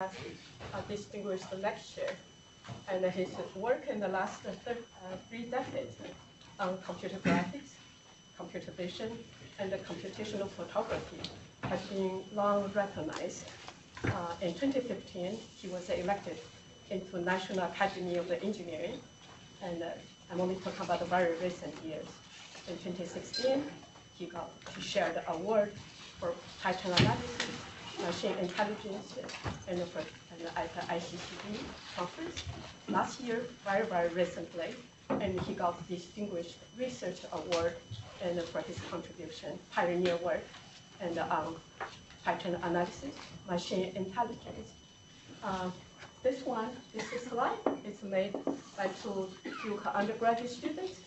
a distinguished lecturer, and his work in the last 3 decades on computer graphics, computer vision, and computational photography has been long recognized. In 2015, he was elected into National Academy of Engineering, and I'm only talking about the very recent years. In 2016, he shared the award for pattern analysis, machine intelligence, and at the ICCD conference. Last year, very, very recently, and he got Distinguished Research Award and for his contribution, pioneer work, and pattern analysis, machine intelligence. This slide is made by 2 Duke undergraduate students,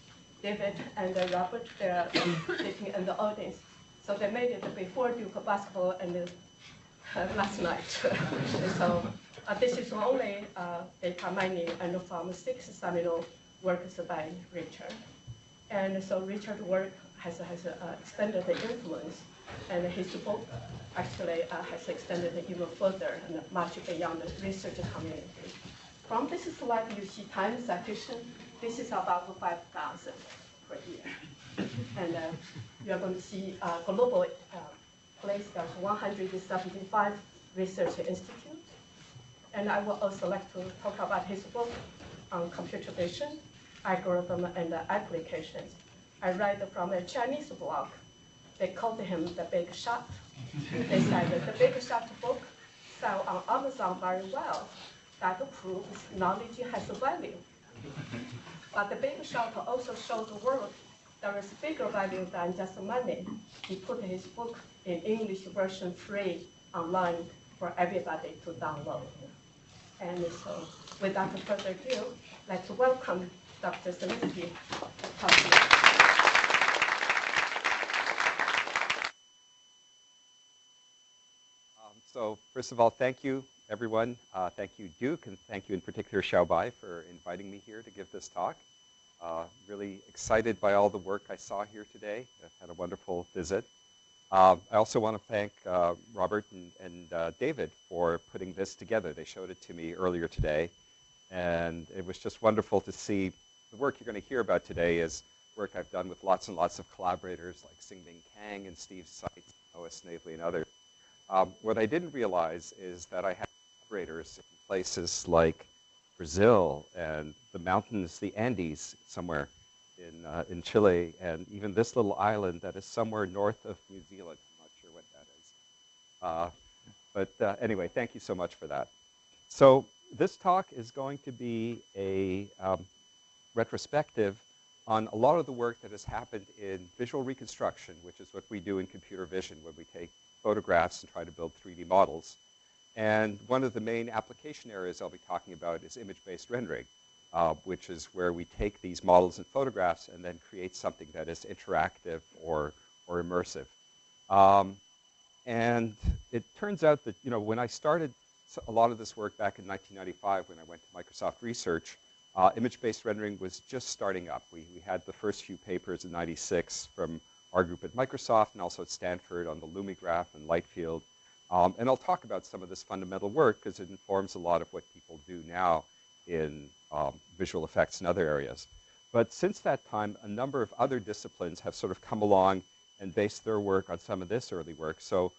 David and Robert. They're sitting in the audience. So they made it before Duke basketball and last night. So this is only data mining and from 6 seminal works by Richard. And so Richard's work has extended the influence, and his book actually has extended even further and much beyond the research community. From this slide, you see time citation. This is about 5,000 per year. And you're going to see global place, there's 175 research institutes. And I would also like to talk about his book on computer vision, algorithm, and applications. I read from a Chinese blog. They called him the Big Shot. They said that the Big Shot book sell on Amazon very well. That proves knowledge has value. But the Big Shot also showed the world there is bigger value than just money. He put his book in English version free online for everybody to download. And so without further ado, let's welcome Dr. Szeliski to talk to you. So first of all, thank you, everyone. Thank you, Duke, and thank you in particular, Xiaobai, for inviting me here to give this talk. Really excited by all the work I saw here today. I've had a wonderful visit. I also want to thank Robert and David for putting this together. They showed it to me earlier today, and it was just wonderful to see. The work you're going to hear about today is work I've done with lots and lots of collaborators like Xingbing Kang and Steve Seitz, Noah Snavely, and others. What I didn't realize is that I had collaborators in places like Brazil and the mountains, the Andes, somewhere in Chile, and even this little island that is somewhere north of New Zealand. I'm not sure what that is. But anyway, thank you so much for that. So this talk is going to be a retrospective on a lot of the work that has happened in visual reconstruction, which is what we do in computer vision when we take photographs and try to build 3D models. And one of the main application areas I'll be talking about is image-based rendering, which is where we take these models and photographs and then create something that is interactive or immersive. And it turns out that, when I started a lot of this work back in 1995 when I went to Microsoft Research, image-based rendering was just starting up. We had the first few papers in '96 from our group at Microsoft and also at Stanford on the LumiGraph and light field. And I'll talk about some of this fundamental work because it informs a lot of what people do now in visual effects and other areas. But since that time, a number of other disciplines have sort of come along and based their work on some of this early work. So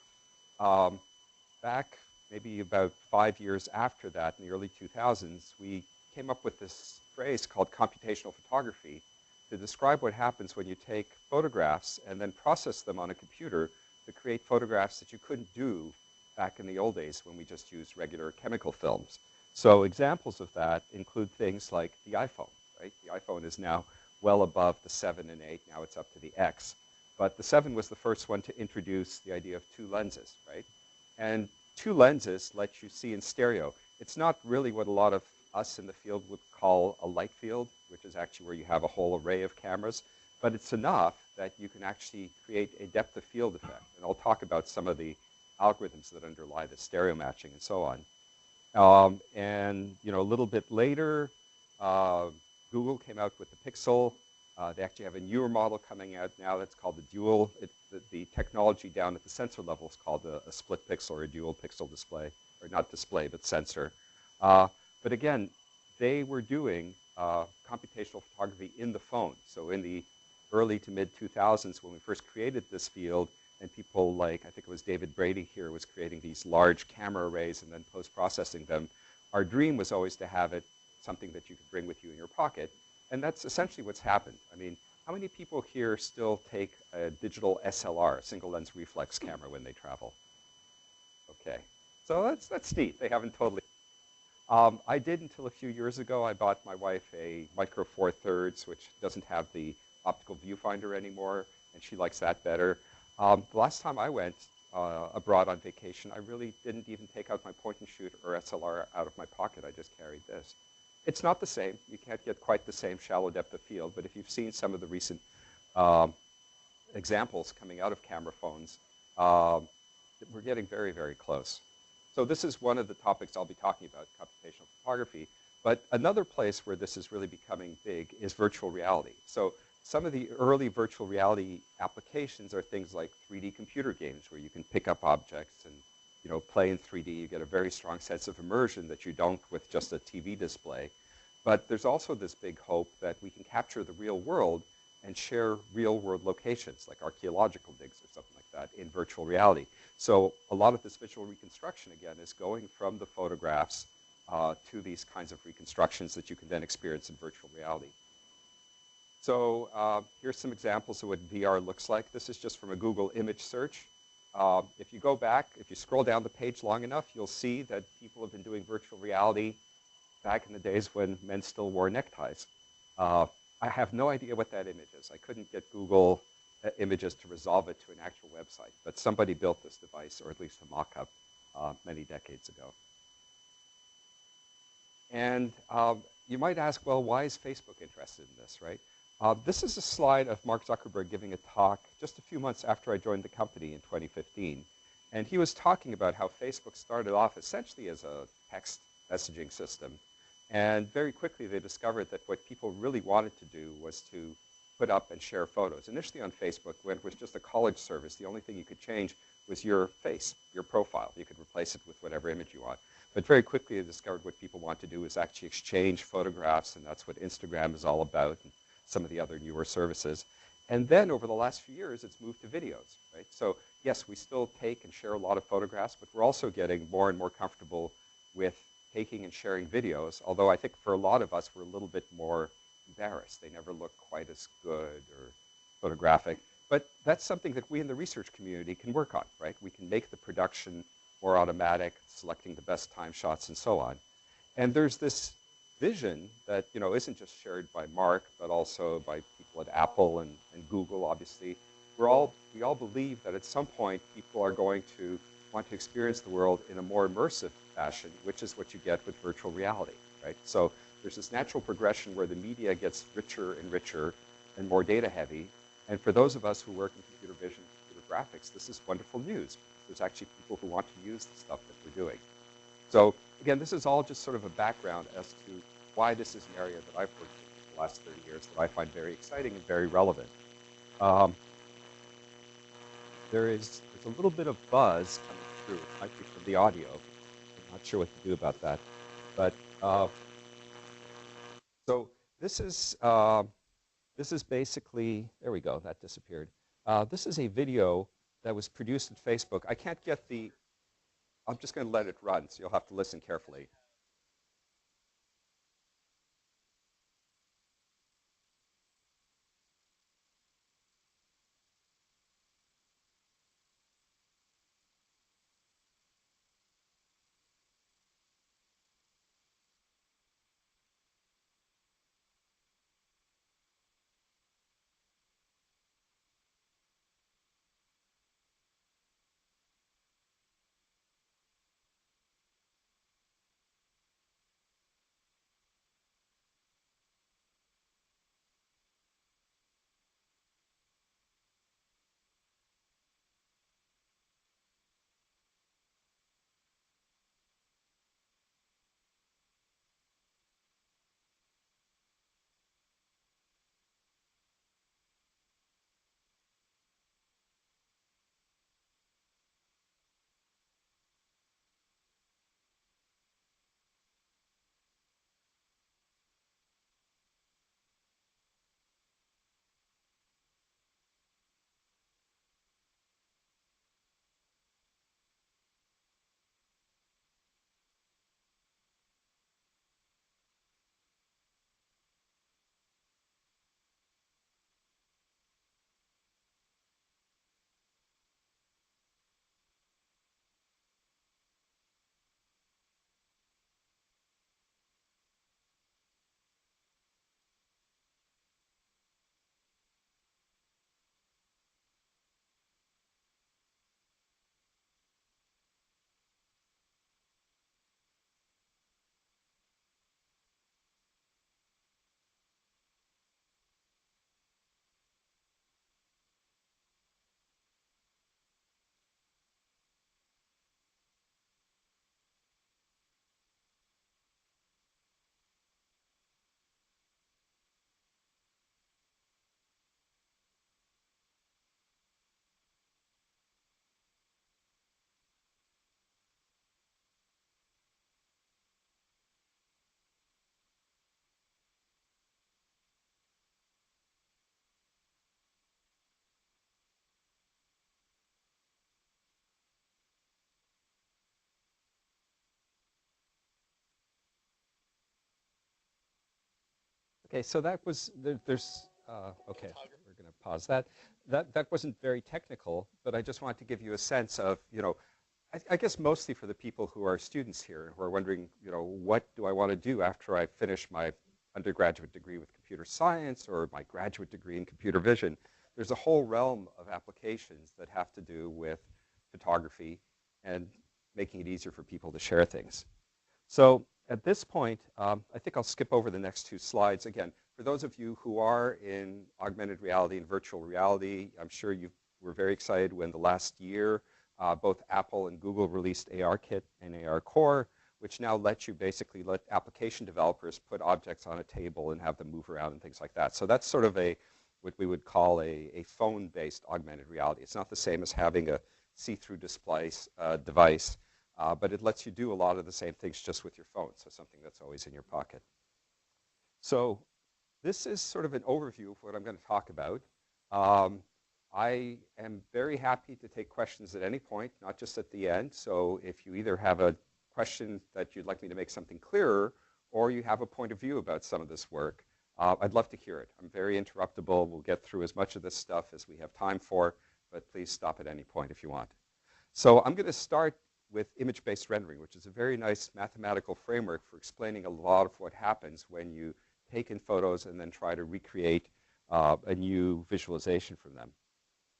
back maybe about 5 years after that, in the early 2000s, we came up with this phrase called computational photography to describe what happens when you take photographs and then process them on a computer to create photographs that you couldn't do back in the old days when we just used regular chemical films. So examples of that include things like the iPhone, right? The iPhone is now well above the 7 and 8. Now it's up to the X. But the 7 was the first one to introduce the idea of 2 lenses, right? And 2 lenses let you see in stereo. It's not really what a lot of us in the field would call a light field, which is actually where you have a whole array of cameras, but it's enough that you can actually create a depth of field effect. And I'll talk about some of the algorithms that underlie the stereo matching and so on. And a little bit later, Google came out with the Pixel. They actually have a newer model coming out now that's called the dual. The technology down at the sensor level is called a split pixel or a dual pixel display. or not display, but sensor. But again, they were doing computational photography in the phone. So in the early to mid 2000s, when we first created this field, and people like, I think it was David Brady here, was creating these large camera arrays and then post-processing them, our dream was always to have it something that you could bring with you in your pocket. And that's essentially what's happened. I mean, how many people here still take a digital SLR, a single lens reflex camera, when they travel? Okay. So that's neat. They haven't totally. I did until a few years ago. I bought my wife a Micro Four Thirds, which doesn't have the optical viewfinder anymore, and she likes that better. The last time I went abroad on vacation, I really didn't even take out my point and shoot or SLR out of my pocket. I just carried this. It's not the same. You can't get quite the same shallow depth of field, but if you've seen some of the recent examples coming out of camera phones, we're getting very, very close. So this is one of the topics I'll be talking about, computational photography. But another place where this is really becoming big is virtual reality. So some of the early virtual reality applications are things like 3D computer games, where you can pick up objects and play in 3D. You get a very strong sense of immersion that you don't with just a TV display. But there's also this big hope that we can capture the real world and share real-world locations, like archaeological digs or something like that, in virtual reality. So a lot of this visual reconstruction, again, is going from the photographs to these kinds of reconstructions that you can then experience in virtual reality. So here's some examples of what VR looks like. This is just from a Google image search. If you go back, if you scroll down the page long enough, you'll see that people have been doing virtual reality back in the days when men still wore neckties. I have no idea what that image is. I couldn't get Google Images to resolve it to an actual website, but somebody built this device, or at least a mock-up, many decades ago. And you might ask, well, why is Facebook interested in this, right? This is a slide of Mark Zuckerberg giving a talk just a few months after I joined the company in 2015. And he was talking about how Facebook started off essentially as a text messaging system. And very quickly they discovered that what people really wanted to do was to put up and share photos. Initially on Facebook, when it was just a college service, the only thing you could change was your face, your profile. You could replace it with whatever image you want. But very quickly they discovered what people want to do is actually exchange photographs, and that's what Instagram is all about, and some of the other newer services. And then over the last few years, it's moved to videos, right? So yes, we still take and share a lot of photographs, but we're also getting more and more comfortable with taking and sharing videos, although I think for a lot of us, we're a little bit more embarrassed. They never look quite as good or photographic. But that's something that we in the research community can work on, right? We can make the production more automatic, selecting the best time shots and so on. And there's this vision that isn't just shared by Mark, but also by people at Apple and Google, obviously. We all believe that at some point people are going to want to experience the world in a more immersive fashion, which is what you get with virtual reality, right? So there's this natural progression where the media gets richer and richer and more data heavy. And for those of us who work in computer vision, computer graphics, this is wonderful news. There's actually people who want to use the stuff that we're doing. So again, this is all just sort of a background as to why this is an area that I've worked in for the last 30 years that I find very exciting and very relevant. There's a little bit of buzz coming through. It might be from the audio. I'm not sure what to do about that. But so this is basically, there we go, that disappeared. This is a video that was produced at Facebook. I can't get I'm just going to let it run, so you'll have to listen carefully. Okay, so that was, okay, we're going to pause that. That wasn't very technical, but I just wanted to give you a sense of, I guess mostly for the people who are students here, who are wondering, what do I want to do after I finish my undergraduate degree with computer science or my graduate degree in computer vision. There's a whole realm of applications that have to do with photography and making it easier for people to share things. So at this point, I think I'll skip over the next two slides. Again, for those of you who are in augmented reality and virtual reality, I'm sure you were very excited when the last year both Apple and Google released ARKit and ARCore, which now lets you basically let application developers put objects on a table and have them move around and things like that. So that's sort of what we would call a phone-based augmented reality. It's not the same as having a see-through display device, but it lets you do a lot of the same things just with your phone, so something that's always in your pocket. So this is sort of an overview of what I'm going to talk about. I am very happy to take questions at any point, not just at the end. So if you either have a question that you'd like me to make something clearer, or you have a point of view about some of this work, I'd love to hear it. I'm very interruptible. We'll get through as much of this stuff as we have time for, but please stop at any point if you want. So I'm going to start with image-based rendering, which is a very nice mathematical framework for explaining a lot of what happens when you take in photos and then try to recreate a new visualization from them.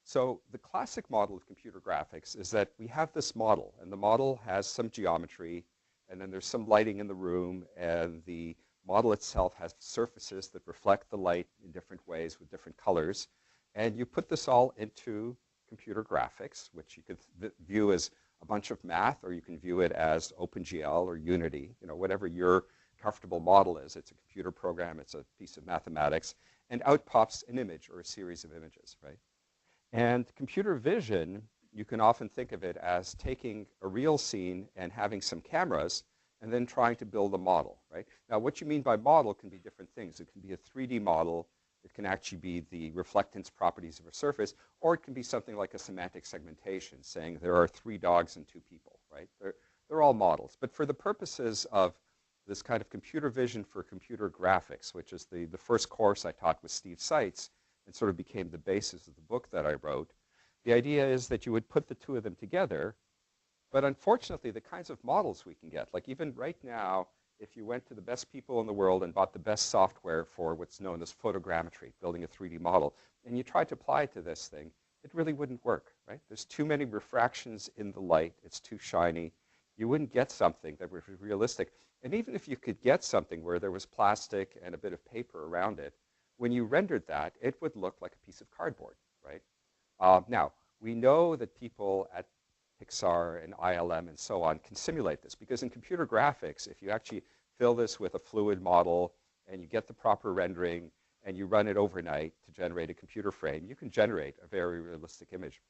So the classic model of computer graphics is that we have this model, and the model has some geometry, and then there's some lighting in the room, and the model itself has surfaces that reflect the light in different ways with different colors. And you put this all into computer graphics, which you could view as a bunch of math, or you can view it as OpenGL or Unity, whatever your comfortable model is. It's a computer program, it's a piece of mathematics, and out pops an image or a series of images, right? And computer vision, you can often think of it as taking a real scene and having some cameras and then trying to build a model, right? Now, what you mean by model can be different things. It can be a 3D model. It can actually be the reflectance properties of a surface, or it can be something like a semantic segmentation, saying there are 3 dogs and 2 people, right? They're all models. But for the purposes of this kind of computer vision for computer graphics, which is the first course I taught with Steve Seitz, and sort of became the basis of the book that I wrote. The idea is that you would put the two of them together, but unfortunately the kinds of models we can get, like even right now, if you went to the best people in the world and bought the best software for what's known as photogrammetry, building a 3D model, and you tried to apply it to this thing, it really wouldn't work, right? There's too many refractions in the light, it's too shiny. You wouldn't get something that was realistic. And even if you could get something where there was plastic and a bit of paper around it, when you rendered that, it would look like a piece of cardboard, right? Now, we know that people at Pixar and ILM and so on can simulate this, because in computer graphics, if you actually fill this with a fluid model and you get the proper rendering and you run it overnight to generate a computer frame, you can generate a very realistic image.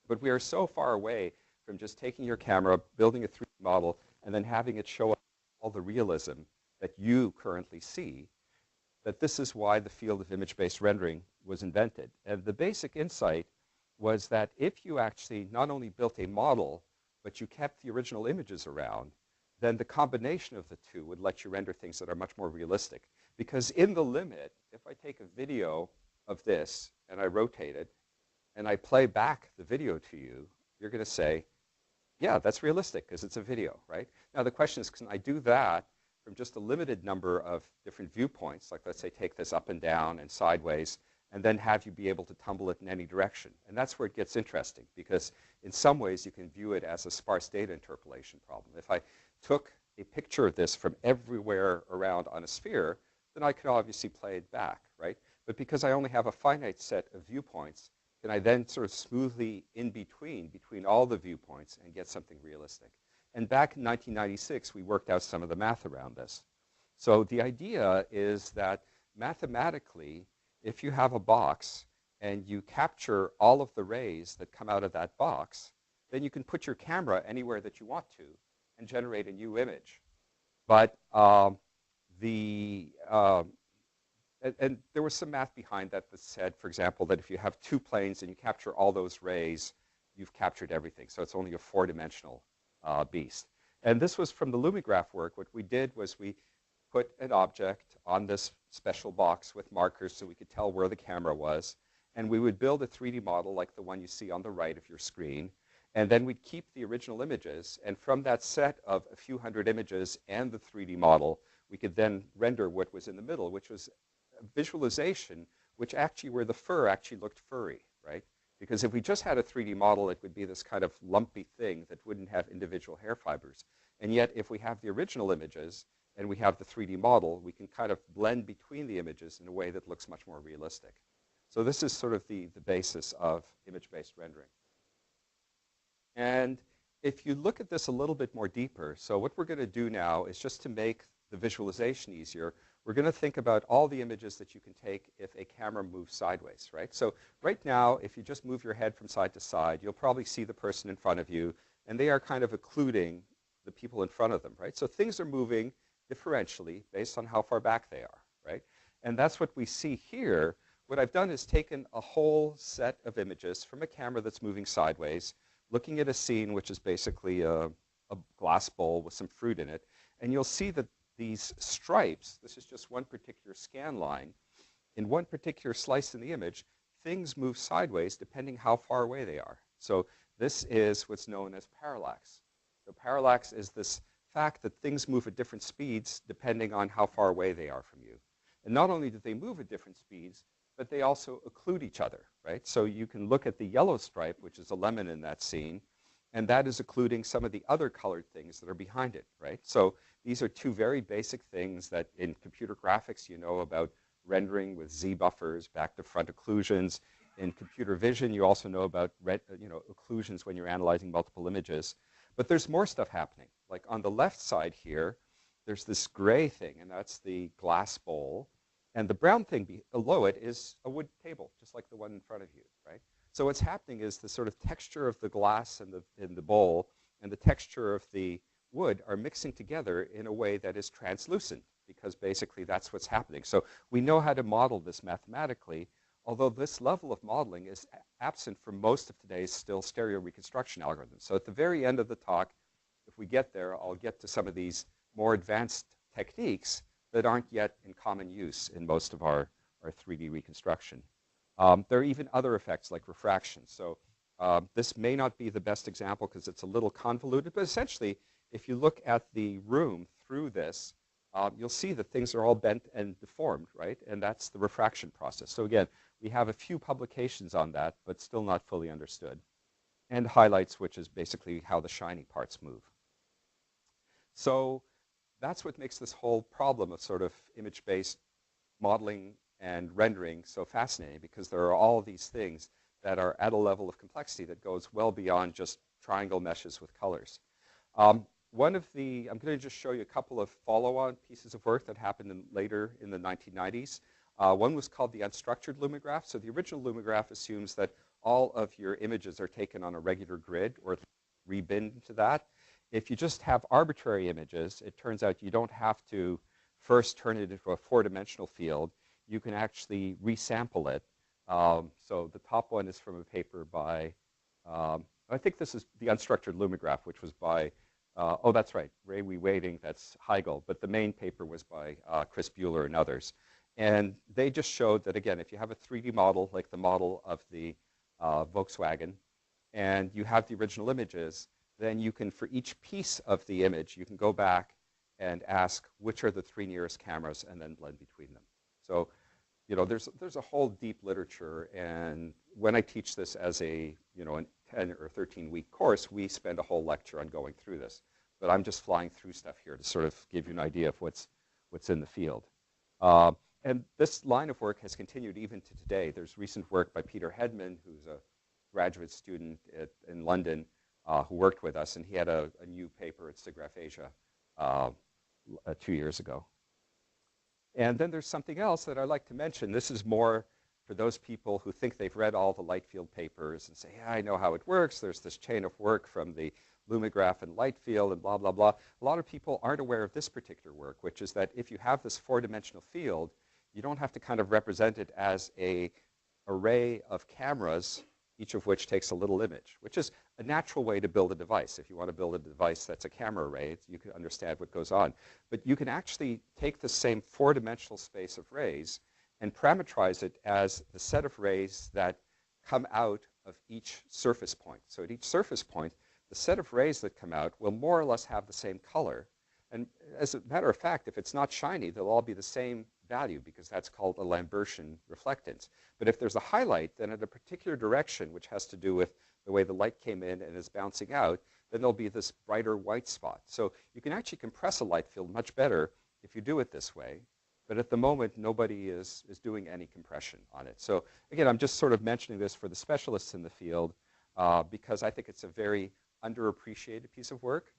But we are so far away from just taking your camera, building a 3D model, and then having it show up all the realism that you currently see, that this is why the field of image-based rendering was invented. And the basic insight was that if you actually not only built a model, but you kept the original images around, then the combination of the two would let you render things that are much more realistic. Because in the limit, if I take a video of this and I rotate it, and I play back the video to you, you're going to say, yeah, that's realistic because it's a video, right? Now the question is, can I do that from just a limited number of different viewpoints, like let's say take this up and down and sideways, and then have you be able to tumble it in any direction? And that's where it gets interesting, because in some ways you can view it as a sparse data interpolation problem. If I took a picture of this from everywhere around on a sphere, then I could obviously play it back, right? But because I only have a finite set of viewpoints, can I then sort of smoothly in between all the viewpoints and get something realistic? And back in 1996, we worked out some of the math around this. So the idea is that mathematically, if you have a box and you capture all of the rays that come out of that box, then you can put your camera anywhere that you want to and generate a new image. But and there was some math behind that that said, for example, that if you have 2 planes and you capture all those rays, you've captured everything. So it's only a 4-dimensional beast. And this was from the Lumigraph work. What we did was we put an object on this special box with markers so we could tell where the camera was. And we would build a 3D model like the one you see on the right of your screen. And then we'd keep the original images. And from that set of a few hundred images and the 3D model, we could then render what was in the middle, which was a visualization, which actually where the fur actually looked furry, right? Because if we just had a 3D model, it would be this kind of lumpy thing that wouldn't have individual hair fibers. And yet, if we have the original images and we have the 3D model, we can kind of blend between the images in a way that looks much more realistic. So this is sort of the basis of image-based rendering. And if you look at this a little bit more deeper, so what we're going to do now is just to make the visualization easier, we're going to think about all the images that you can take if a camera moves sideways, right? So right now, if you just move your head from side to side, you'll probably see the person in front of you, and they are kind of occluding the people in front of them, right? So things are moving differentially based on how far back they are, right? And that's what we see here. What I've done is taken a whole set of images from a camera that's moving sideways, looking at a scene which is basically a glass bowl with some fruit in it, and you'll see that these stripes, this is just one particular scan line, in one particular slice in the image, things move sideways depending how far away they are. So this is what's known as parallax. So parallax is this fact that things move at different speeds depending on how far away they are from you. And not only do they move at different speeds, but they also occlude each other, right? So you can look at the yellow stripe, which is a lemon in that scene, and that is occluding some of the other colored things that are behind it, right? So these are two very basic things that in computer graphics you know about rendering with Z buffers, back to front occlusions. In computer vision, you also know about occlusions when you're analyzing multiple images. But there's more stuff happening. Like on the left side here, there's this gray thing, and that's the glass bowl. And the brown thing below it is a wood table, just like the one in front of you, right? So what's happening is the sort of texture of the glass in the bowl and the texture of the wood are mixing together in a way that is translucent, because basically that's what's happening. So we know how to model this mathematically, although this level of modeling is absent from most of today's still stereo reconstruction algorithms. So at the very end of the talk, if we get there, I'll get to some of these more advanced techniques that aren't yet in common use in most of our 3D reconstruction. There are even other effects like refraction. So this may not be the best example because it's a little convoluted, but essentially, if you look at the room through this, you'll see that things are all bent and deformed, right? And that's the refraction process. So again, we have a few publications on that, but still not fully understood. And highlights, which is basically how the shiny parts move. So that's what makes this whole problem of sort of image-based modeling and rendering so fascinating, because there are all of these things that are at a level of complexity that goes well beyond just triangle meshes with colors. I'm going to just show you a couple of follow-on pieces of work that happened later in the 1990s. One was called the unstructured lumograph. So the original lumograph assumes that all of your images are taken on a regular grid or rebinned to that. If you just have arbitrary images, it turns out you don't have to first turn it into a four-dimensional field. You can actually resample it. So the top one is from a paper by, I think this is the unstructured lumograph, which was by, oh, that's right, Ray Wading, that's Heigl. But the main paper was by Chris Bueller and others. And they just showed that, again, if you have a 3D model, like the model of the Volkswagen, and you have the original images, then you can, for each piece of the image, you can go back and ask which are the three nearest cameras and then blend between them. So, you know, there's a whole deep literature, and when I teach this as a, a 10 or 13-week course, we spend a whole lecture on going through this. But I'm just flying through stuff here to sort of give you an idea of what's in the field. And this line of work has continued even to today. There's recent work by Peter Hedman, who's a graduate student in London, who worked with us, and he had a new paper at SIGGRAPH Asia 2 years ago. And then there's something else that I'd like to mention. This is more for those people who think they've read all the light field papers and say, yeah, I know how it works. There's this chain of work from the lumograph and light field and blah, blah, blah. A lot of people aren't aware of this particular work, which is that if you have this four-dimensional field, you don't have to kind of represent it as an array of cameras each of which takes a little image, which is a natural way to build a device. If you want to build a device that's a camera array, you can understand what goes on. But you can actually take the same four-dimensional space of rays and parameterize it as the set of rays that come out of each surface point. So at each surface point, the set of rays that come out will more or less have the same color. And as a matter of fact, if it's not shiny, they'll all be the same value because that's called a Lambertian reflectance. But if there's a highlight, then in a particular direction, which has to do with the way the light came in and is bouncing out, then there'll be this brighter white spot. So you can actually compress a light field much better if you do it this way. But at the moment, nobody is doing any compression on it. So again, I'm just sort of mentioning this for the specialists in the field because I think it's a very underappreciated piece of work.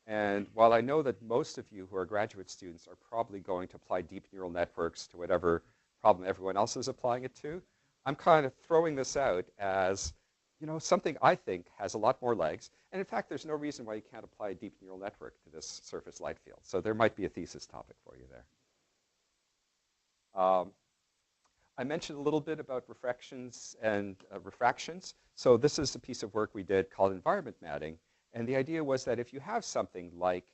And while I know that most of you who are graduate students are probably going to apply deep neural networks to whatever problem everyone else is applying it to, I'm kind of throwing this out as, you know, something I think has a lot more legs. And in fact, there's no reason why you can't apply a deep neural network to this surface light field. So there might be a thesis topic for you there. I mentioned a little bit about refractions and refractions. So this is a piece of work we did called environment matting. And the idea was that if you have something like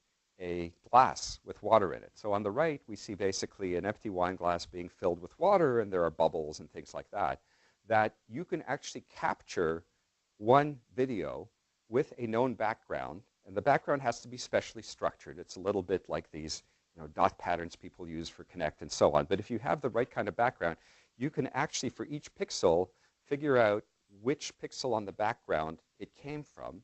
a glass with water in it. So on the right, we see basically an empty wine glass being filled with water, and there are bubbles and things like that, that you can actually capture one video with a known background. And the background has to be specially structured. It's a little bit like these dot patterns people use for Connect and so on. But if you have the right kind of background, you can actually, for each pixel, figure out which pixel on the background it came from.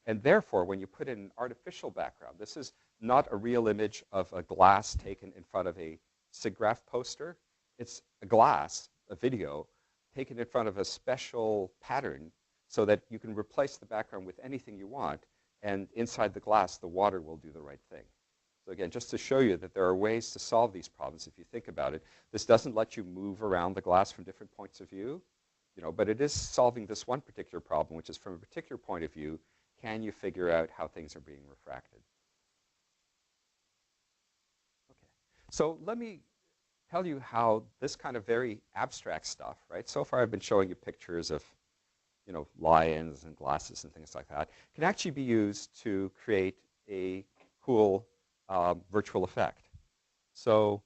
And therefore, when you put in an artificial background, this is not a real image of a glass taken in front of a SIGGRAPH poster. It's a glass, a video, taken in front of a special pattern so that you can replace the background with anything you want. And inside the glass, the water will do the right thing. So again, just to show you that there are ways to solve these problems if you think about it. This doesn't let you move around the glass from different points of view, but it is solving this one particular problem, which is from a particular point of view, can you figure out how things are being refracted? Okay, so let me tell you how this kind of very abstract stuff, right? So far I've been showing you pictures of, lions and glasses and things like that, can actually be used to create a cool virtual effect. So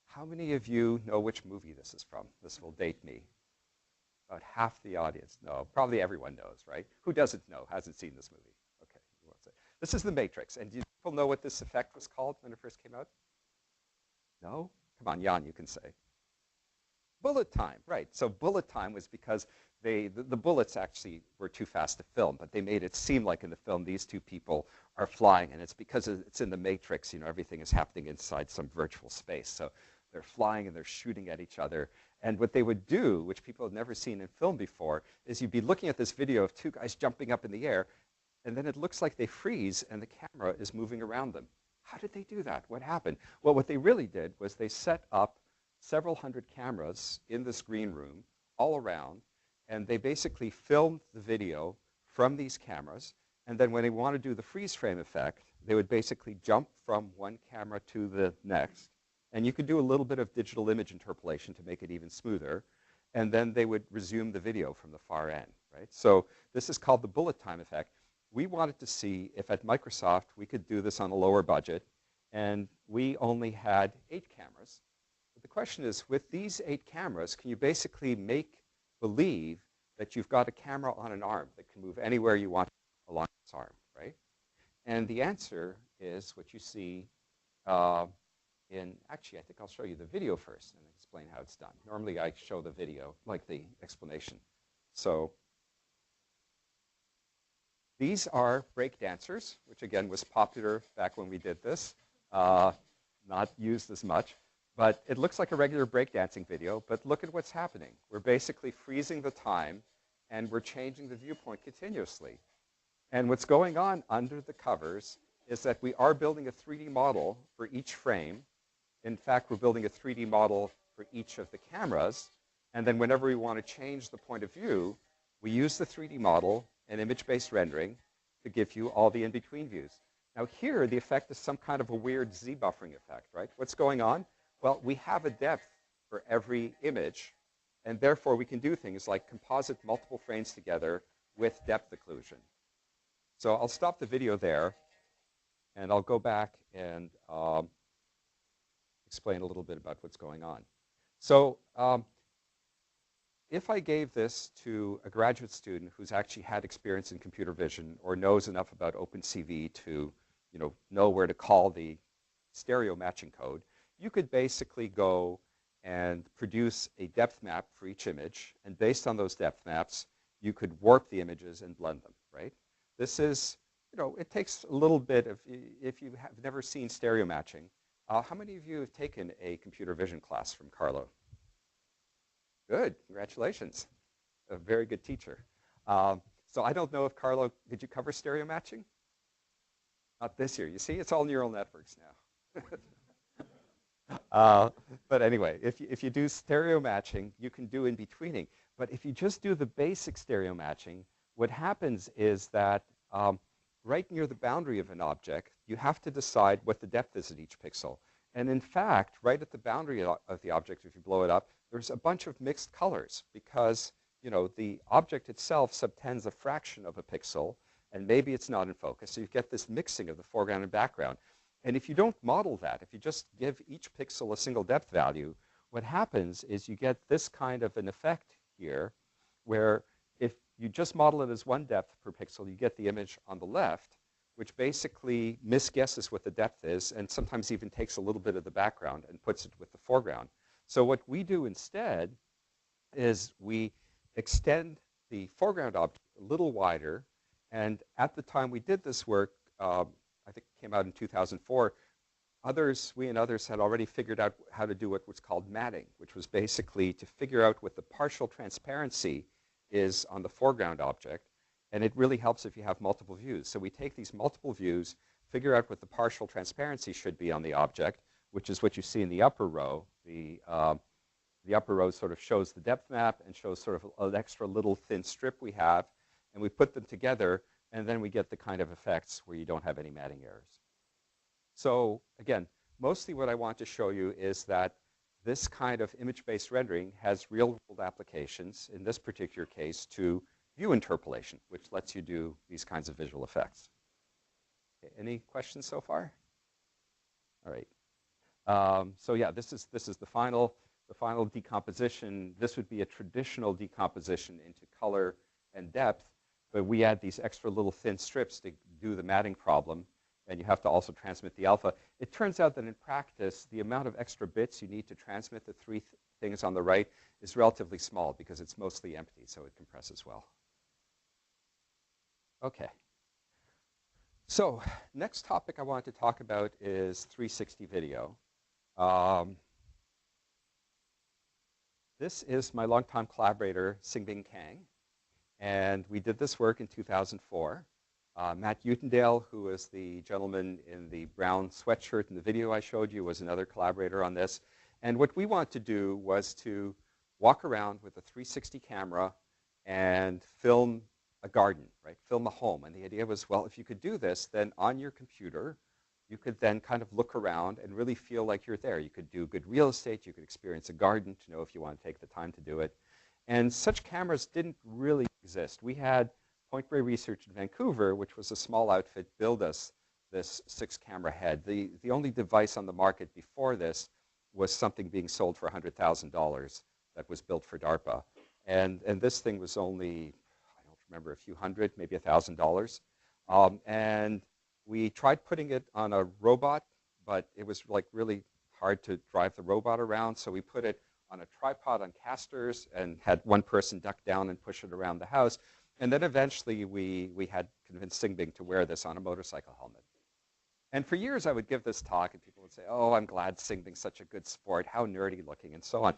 how many of you know which movie this is from? This will date me. About half the audience know. Probably everyone knows, right? Who doesn't know, hasn't seen this movie? Okay, you won't say. This is The Matrix. And do people know what this effect was called when it first came out? No? Come on, Jan, you can say. Bullet time, right. So bullet time was because the bullets actually were too fast to film, but they made it seem like in the film these two people are flying, and it's because it's in the Matrix, everything is happening inside some virtual space. So they're flying and they're shooting at each other. And what they would do, which people have never seen in film before, is you'd be looking at this video of two guys jumping up in the air, and then it looks like they freeze and the camera is moving around them. How did they do that? What happened? Well, what they really did was they set up several hundred cameras in this green room all around, and they basically filmed the video from these cameras. And then when they want to do the freeze frame effect, they would basically jump from one camera to the next. And you could do a little bit of digital image interpolation to make it even smoother. And then they would resume the video from the far end, right? So this is called the bullet time effect. We wanted to see if at Microsoft we could do this on a lower budget. And we only had 8 cameras. But the question is, with these 8 cameras, can you basically make believe that you've got a camera on an arm that can move anywhere you want along its arm, right? And the answer is what you see actually, I think I'll show you the video first and explain how it's done. Normally, I show the video, like the explanation. So these are break dancers, which again was popular back when we did this, not used as much. But it looks like a regular breakdancing video, but look at what's happening. We're basically freezing the time, and we're changing the viewpoint continuously. And what's going on under the covers is that we are building a 3D model for each frame. In fact, we're building a 3D model for each of the cameras. And then whenever we want to change the point of view, we use the 3D model and image-based rendering to give you all the in-between views. Now here, the effect is some kind of a weird Z-buffering effect, right? What's going on? Well, we have a depth for every image, And therefore, we can do things like composite multiple frames together with depth occlusion. So I'll stop the video there, and I'll go back and explain a little bit about what's going on. So if I gave this to a graduate student who's actually had experience in computer vision or knows enough about OpenCV to know where to call the stereo matching code, you could basically go and produce a depth map for each image, and based on those depth maps, you could warp the images and blend them, right? This is, it takes a little bit of, if you have never seen stereo matching, how many of you have taken a computer vision class from Carlo? Good, congratulations. A very good teacher. So I don't know if Carlo, did you cover stereo matching? Not this year. You see, it's all neural networks now. But anyway, if you do stereo matching, you can do in-betweening. But if you just do the basic stereo matching, what happens is that right near the boundary of an object, you have to decide what the depth is at each pixel. And in fact, right at the boundary of the object, if you blow it up, there's a bunch of mixed colors because the object itself subtends a fraction of a pixel, and maybe it's not in focus. So you get this mixing of the foreground and background. And if you don't model that, if you just give each pixel a single depth value, what happens is you get this kind of an effect here, where if you just model it as one depth per pixel, you get the image on the left, which basically misguesses what the depth is and sometimes even takes a little bit of the background and puts it with the foreground. So what we do instead is we extend the foreground object a little wider, and at the time we did this work, I think it came out in 2004, we and others had already figured out how to do what was called matting, which was basically to figure out what the partial transparency is on the foreground object, and it really helps if you have multiple views. So we take these multiple views, figure out what the partial transparency should be on the object, which is what you see in the upper row. The upper row sort of shows the depth map and shows sort of an extra little thin strip we have, and we put them together, and then we get the kind of effects where you don't have any matting errors. So again, mostly what I want to show you is that this kind of image-based rendering has real-world applications, in this particular case, to view interpolation, which lets you do these kinds of visual effects. Okay, any questions so far? All right. So yeah, this is the final decomposition. This would be a traditional decomposition into color and depth, but we add these extra little thin strips to do the matting problem, and you have to also transmit the alpha. It turns out that in practice, the amount of extra bits you need to transmit the three things on the right is relatively small because it's mostly empty, so it compresses well. Okay. So next topic I want to talk about is 360 video. This is my longtime collaborator, Singbing Kang, and we did this work in 2004. Matt Utendale, who is the gentleman in the brown sweatshirt in the video I showed you, was another collaborator on this. And what we wanted to do was to walk around with a 360 camera and film a garden, right? Film a home. And the idea was, well, if you could do this, then on your computer, you could then kind of look around and really feel like you're there. You could do good real estate. You could experience a garden to know if you want to take the time to do it. And such cameras didn't really exist. We had Point Grey Research in Vancouver, which was a small outfit, build us this 6-camera head. The only device on the market before this was something being sold for $100,000 that was built for DARPA. And this thing was only, I don't remember, a few hundred, maybe $1,000. And we tried putting it on a robot, but it was like really hard to drive the robot around. So we put it on a tripod on casters and had one person duck down and push it around the house. And then eventually we had convinced Singbing to wear this on a motorcycle helmet. And for years I would give this talk and people would say, oh, I'm glad Singbing's such a good sport, how nerdy looking, and so on.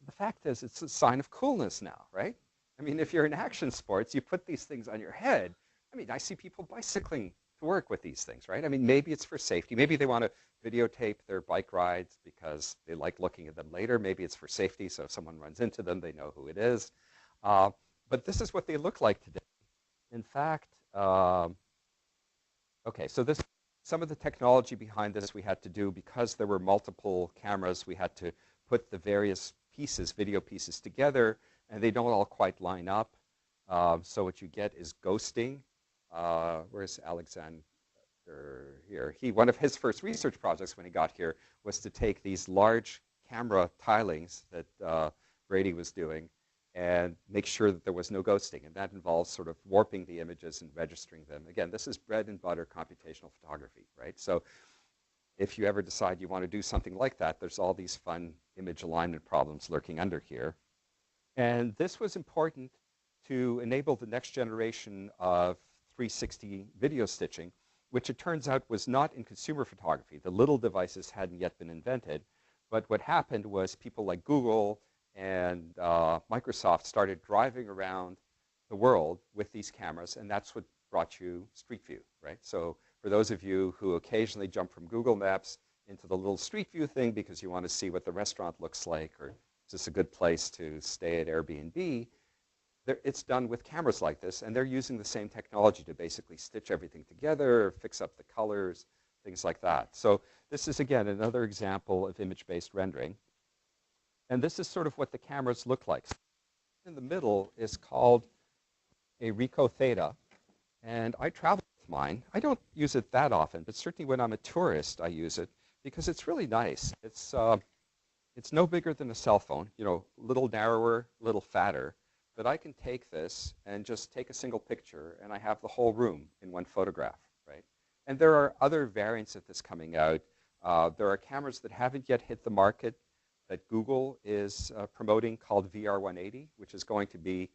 The fact is, it's a sign of coolness now, right? I mean, if you're in action sports, you put these things on your head. I mean, I see people bicycling to work with these things, right? I mean, maybe it's for safety. Maybe they want to videotape their bike rides because they like looking at them later. Maybe it's for safety, so if someone runs into them, they know who it is. But this is what they look like today. In fact, okay, so some of the technology behind this we had to do because there were multiple cameras. We had to put the various pieces, video pieces together, and they don't all quite line up. So what you get is ghosting. Where's Alexander here? One of his first research projects when he got here was to take these large camera tilings that Brady was doing and make sure that there was no ghosting. And that involves sort of warping the images and registering them. Again, this is bread and butter computational photography, right? So if you ever decide you want to do something like that, there's all these fun image alignment problems lurking under here. And this was important to enable the next generation of 360 video stitching, which it turns out was not in consumer photography. The little devices hadn't yet been invented. But what happened was people like Google and Microsoft started driving around the world with these cameras, and that's what brought you Street View, right? So for those of you who occasionally jump from Google Maps into the little Street View thing because you want to see what the restaurant looks like, or is this a good place to stay at Airbnb, it's done with cameras like this, and they're using the same technology to basically stitch everything together, fix up the colors, things like that. So this is, again, another example of image-based rendering. And this is sort of what the cameras look like. In the middle is called a Ricoh Theta, and I travel with mine. I don't use it that often, but certainly when I'm a tourist, I use it because it's really nice. It's no bigger than a cell phone, you know, a little narrower, a little fatter. But I can take this and just take a single picture, and I have the whole room in one photograph, right? And there are other variants of this coming out. There are cameras that haven't yet hit the market that Google is promoting called VR180, which is going to be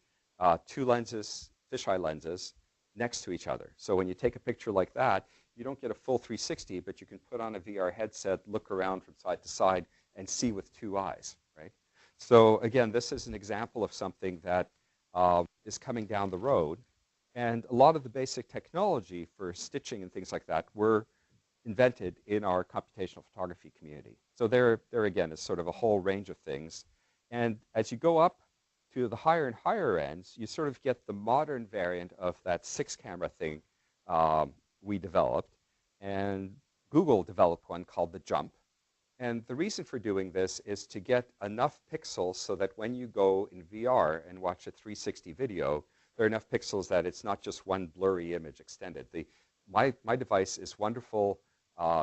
two lenses, fisheye lenses, next to each other. So when you take a picture like that, you don't get a full 360, but you can put on a VR headset, look around from side to side, and see with two eyes, right? So again, this is an example of something that is coming down the road. And a lot of the basic technology for stitching and things like that were invented in our computational photography community. So there again is sort of a whole range of things. And as you go up to the higher and higher ends, you sort of get the modern variant of that 6-camera thing we developed. And Google developed one called the Jump. And the reason for doing this is to get enough pixels so that when you go in VR and watch a 360 video, there are enough pixels that it's not just one blurry image extended. My device is wonderful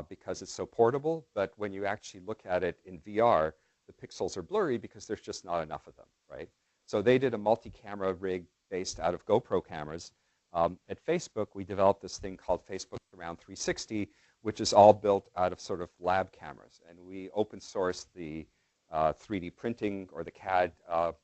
because it's so portable, but when you actually look at it in VR, the pixels are blurry because there's just not enough of them, right? So they did a multi-camera rig based out of GoPro cameras. At Facebook, we developed this thing called Facebook Surround 360, which is all built out of sort of lab cameras. And we open source the 3D printing or the CAD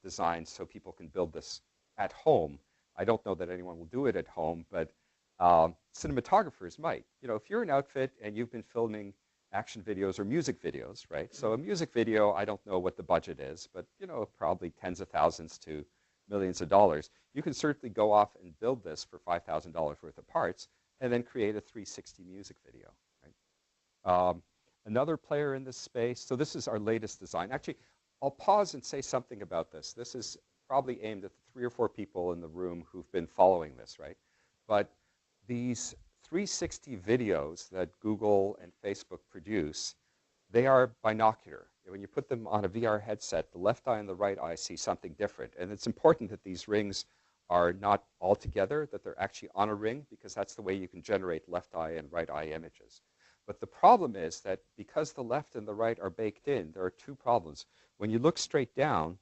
design so people can build this at home. I don't know that anyone will do it at home, but cinematographers might. You know, if you're an outfit and you've been filming action videos or music videos, right? So a music video, I don't know what the budget is, but you know, probably tens of thousands to millions of dollars. You can certainly go off and build this for $5,000 worth of parts and then create a 360 music video, right? Another player in this space, so this is our latest design. Actually, I'll pause and say something about this. This is probably aimed at the 3 or 4 people in the room who've been following this, right? But these 360 videos that Google and Facebook produce, they are binocular. When you put them on a VR headset, the left eye and the right eye see something different. And it's important that these rings are not all together, that they're actually on a ring, because that's the way you can generate left eye and right eye images. But the problem is that because the left and the right are baked in, there are 2 problems. When you look straight down,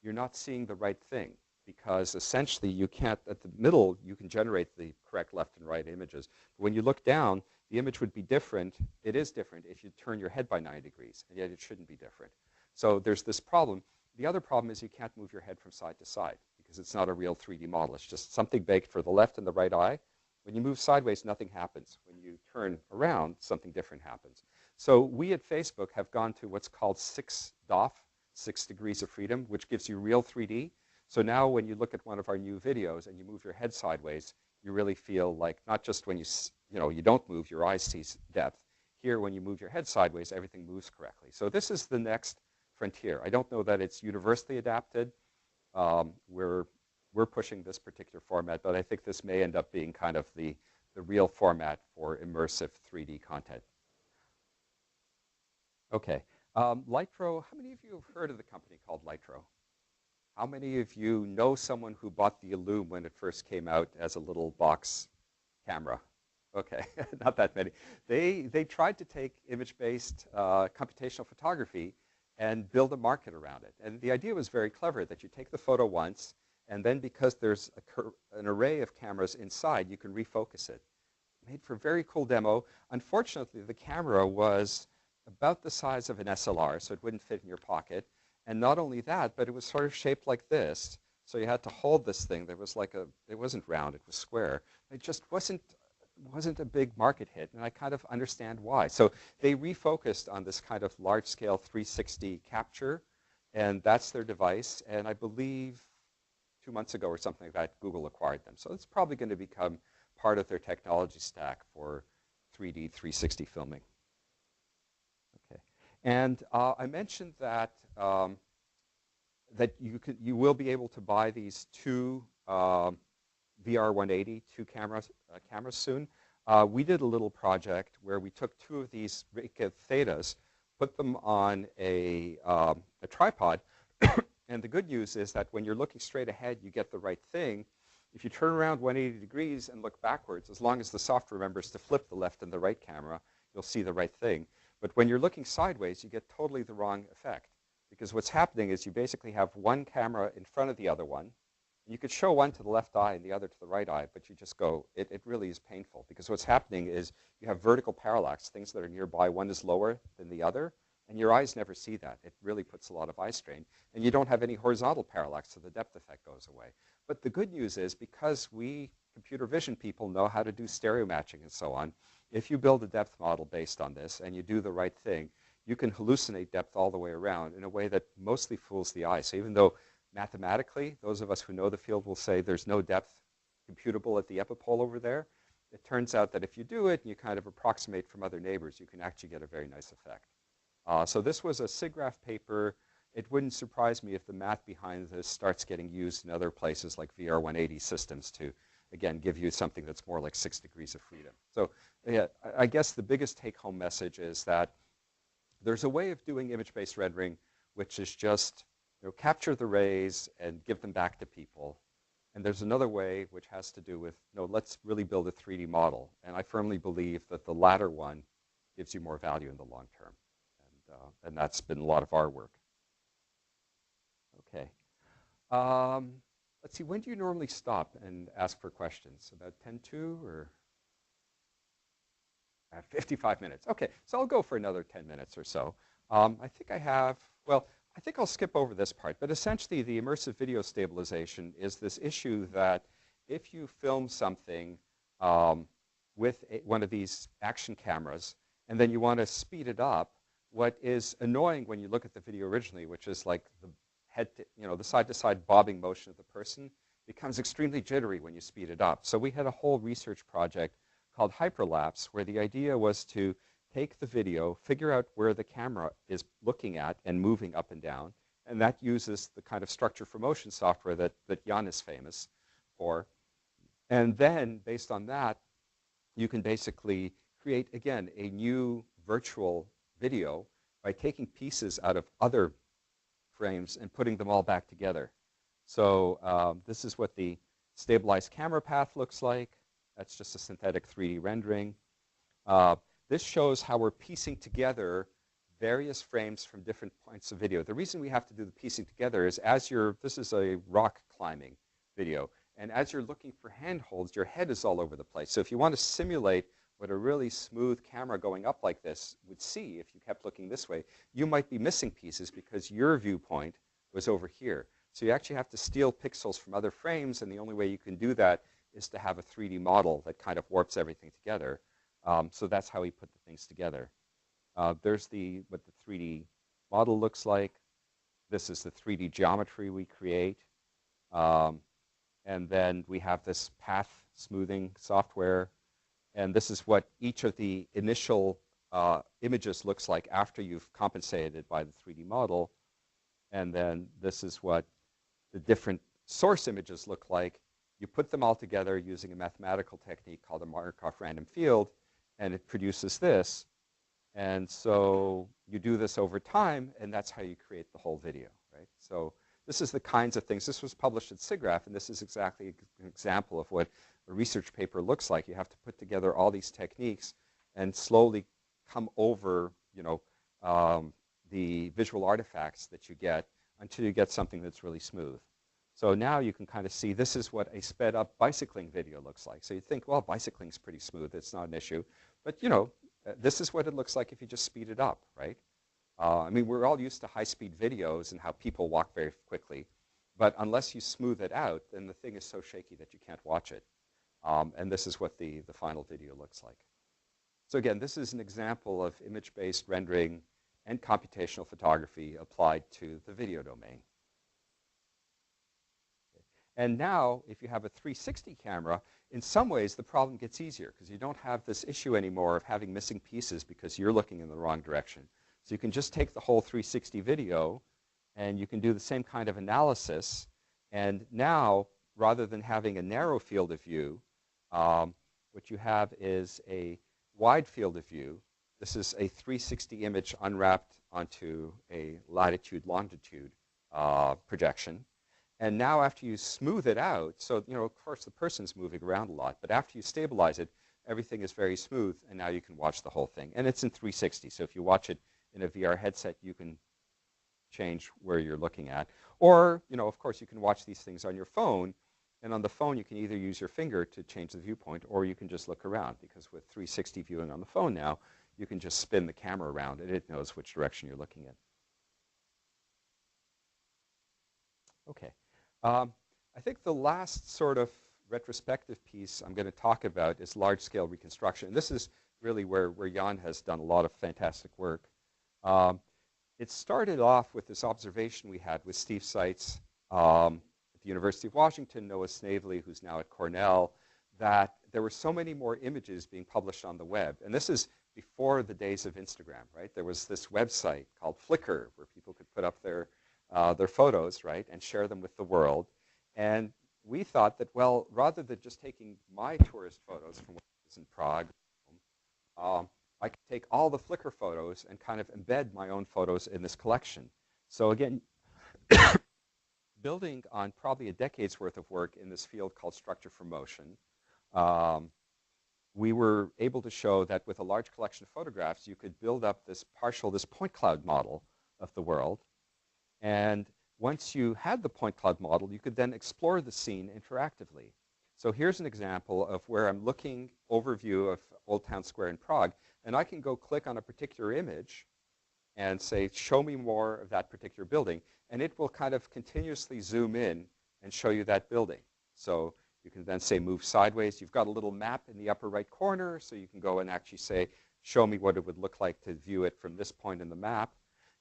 you're not seeing the right thing, because essentially you can't, at the middle, you can generate the correct left and right images. But when you look down, the image would be different. It is different if you turn your head by 90 degrees, and yet it shouldn't be different. So there's this problem. The other problem is you can't move your head from side to side because it's not a real 3D model. It's just something baked for the left and the right eye. When you move sideways, nothing happens. When you turn around, something different happens. So we at Facebook have gone to what's called 6DoF, 6 degrees of freedom, which gives you real 3D. So now when you look at one of our new videos and you move your head sideways, you really feel like not just when you don't move, your eyes see depth. Here, when you move your head sideways, everything moves correctly. So this is the next frontier. I don't know that it's universally adapted. We're pushing this particular format, but I think this may end up being kind of the real format for immersive 3D content. Okay. Lytro, how many of you have heard of the company called Lytro? How many of you know someone who bought the Illum when it first came out as a little box camera? Okay, not that many. They tried to take image-based computational photography and build a market around it. And the idea was very clever, that you take the photo once, and then because there's an array of cameras inside, you can refocus it. Made for a very cool demo. Unfortunately, the camera was about the size of an SLR, so it wouldn't fit in your pocket. And not only that, but it was sort of shaped like this. So you had to hold this thing. There was like it wasn't round, it was square. It just wasn't a big market hit, and I kind of understand why. So they refocused on this kind of large-scale 360 capture, and that's their device. And I believe 2 months ago or something like that, Google acquired them. So it's probably going to become part of their technology stack for 3D 360 filming. Okay, and I mentioned that that you will be able to buy these two VR180 cameras soon. We did a little project where we took two of these Reconstruction Thetas, put them on a tripod, and the good news is that when you're looking straight ahead, you get the right thing. If you turn around 180 degrees and look backwards, as long as the software remembers to flip the left and the right camera, you'll see the right thing. But when you're looking sideways, you get totally the wrong effect. Because what's happening is you basically have one camera in front of the other one. And you could show one to the left eye and the other to the right eye, but you just go, it really is painful. Because what's happening is you have vertical parallax, things that are nearby. One is lower than the other. And your eyes never see that. It really puts a lot of eye strain. And you don't have any horizontal parallax, so the depth effect goes away. But the good news is, because we computer vision people know how to do stereo matching and so on, if you build a depth model based on this and you do the right thing, you can hallucinate depth all the way around in a way that mostly fools the eye. So even though mathematically, those of us who know the field will say there's no depth computable at the epipole over there, it turns out that if you do it and you kind of approximate from other neighbors, you can actually get a very nice effect. So this was a SIGGRAPH paper. It wouldn't surprise me if the math behind this starts getting used in other places like VR180 systems to, again, give you something that's more like 6 degrees of freedom. So yeah, I guess the biggest take-home message is that there's a way of doing image-based rendering which is just capture the rays and give them back to people. And there's another way which has to do with, let's really build a 3D model. And I firmly believe that the latter one gives you more value in the long term. And that's been a lot of our work. Okay. Let's see, when do you normally stop and ask for questions? About 10:02 or? 55 minutes. Okay, so I'll go for another 10 minutes or so. I think I think I'll skip over this part, but essentially the immersive video stabilization is this issue that if you film something with one of these action cameras and then you want to speed it up, what is annoying when you look at the video originally, which is like the the side-to-side bobbing motion of the person, becomes extremely jittery when you speed it up. So we had a whole research project called Hyperlapse, where the idea was to take the video, figure out where the camera is looking at and moving up and down, and that uses the kind of structure for motion software that Jan is famous for. And then, based on that, you can basically create, again, a new virtual video by taking pieces out of other frames and putting them all back together. So this is what the stabilized camera path looks like. That's just a synthetic 3D rendering. This shows how we're piecing together various frames from different points of video. The reason we have to do the piecing together is this is a rock climbing video, and as you're looking for handholds, your head is all over the place. So if you want to simulate what a really smooth camera going up like this would see if you kept looking this way, you might be missing pieces because your viewpoint was over here. So you actually have to steal pixels from other frames, and the only way you can do that is to have a 3D model that kind of warps everything together. So that's how we put the things together. There's what the 3D model looks like. This is the 3D geometry we create. And then we have this path smoothing software. And this is what each of the initial images looks like after you've compensated by the 3D model. And then this is what the different source images look like. You put them all together using a mathematical technique called a Markov random field, and it produces this. And so you do this over time, and that's how you create the whole video, right? So this is the kinds of things. This was published at SIGGRAPH, and this is exactly an example of what a research paper looks like. You have to put together all these techniques and slowly come over, the visual artifacts that you get until you get something that's really smooth. So now you can kind of see this is what a sped up bicycling video looks like. So you think, well, bicycling's pretty smooth. It's not an issue. But, this is what it looks like if you just speed it up, right? I mean, we're all used to high-speed videos and how people walk very quickly. But unless you smooth it out, then the thing is so shaky that you can't watch it. And this is what the final video looks like. So again, this is an example of image-based rendering and computational photography applied to the video domain. And now, if you have a 360 camera, in some ways the problem gets easier because you don't have this issue anymore of having missing pieces because you're looking in the wrong direction. So you can just take the whole 360 video and you can do the same kind of analysis. And now, rather than having a narrow field of view, what you have is a wide field of view. This is a 360 image unwrapped onto a latitude-longitude projection. And now after you smooth it out, so, of course, the person's moving around a lot, but after you stabilize it, everything is very smooth, and now you can watch the whole thing. And it's in 360, so if you watch it in a VR headset, you can change where you're looking at. Or, of course, you can watch these things on your phone, and on the phone, you can either use your finger to change the viewpoint, or you can just look around, because with 360 viewing on the phone now, you can just spin the camera around, and it knows which direction you're looking at. Okay. I think the last sort of retrospective piece I'm going to talk about is large-scale reconstruction. And this is really where Jan has done a lot of fantastic work. It started off with this observation we had with Steve Seitz at the University of Washington, Noah Snavely, who's now at Cornell, that there were so many more images being published on the web. And this is before the days of Instagram, right? There was this website called Flickr where people could put up their photos, right, and share them with the world. And we thought that, well, rather than just taking my tourist photos from when I was in Prague, I could take all the Flickr photos and kind of embed my own photos in this collection. So again, building on probably a decade's worth of work in this field called structure for motion, we were able to show that with a large collection of photographs, you could build up this point cloud model of the world. And once you had the point cloud model, you could then explore the scene interactively. So here's an example of where I'm looking overview of Old Town Square in Prague, and I can go click on a particular image and say, show me more of that particular building, and it will kind of continuously zoom in and show you that building. So you can then say move sideways. You've got a little map in the upper right corner, so you can go and actually say, show me what it would look like to view it from this point in the map.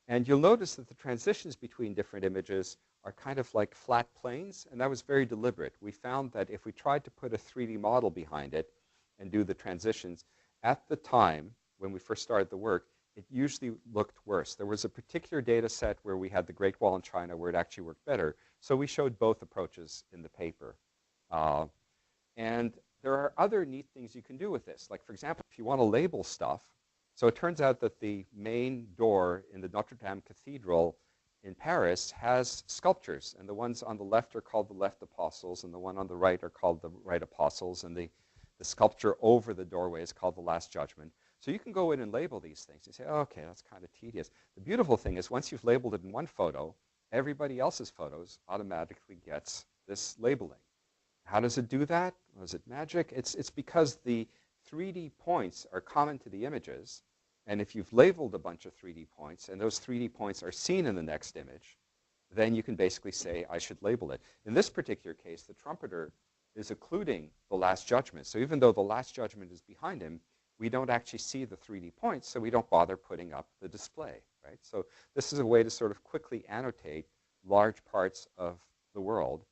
And you'll notice that the transitions between different images are kind of like flat planes, and that was very deliberate. We found that if we tried to put a 3D model behind it and do the transitions, at the time when we first started the work, it usually looked worse. There was a particular data set where we had the Great Wall in China where it actually worked better, so we showed both approaches in the paper. And there are other neat things you can do with this. Like, for example, if you want to label stuff, so it turns out that the main door in the Notre Dame Cathedral in Paris has sculptures, and the ones on the left are called the left apostles, and the one on the right are called the right apostles, and the sculpture over the doorway is called the Last Judgment. So you can go in and label these things. You say, oh, okay, that's kind of tedious. The beautiful thing is once you've labeled it in one photo, everybody else's photos automatically gets this labeling. How does it do that? Was it magic? It's because the 3D points are common to the images, and if you've labeled a bunch of 3D points, and those 3D points are seen in the next image, then you can basically say, I should label it. In this particular case, the trumpeter is occluding the Last Judgment. So even though the Last Judgment is behind him, we don't actually see the 3D points, so we don't bother putting up the display, right? So this is a way to sort of quickly annotate large parts of the world.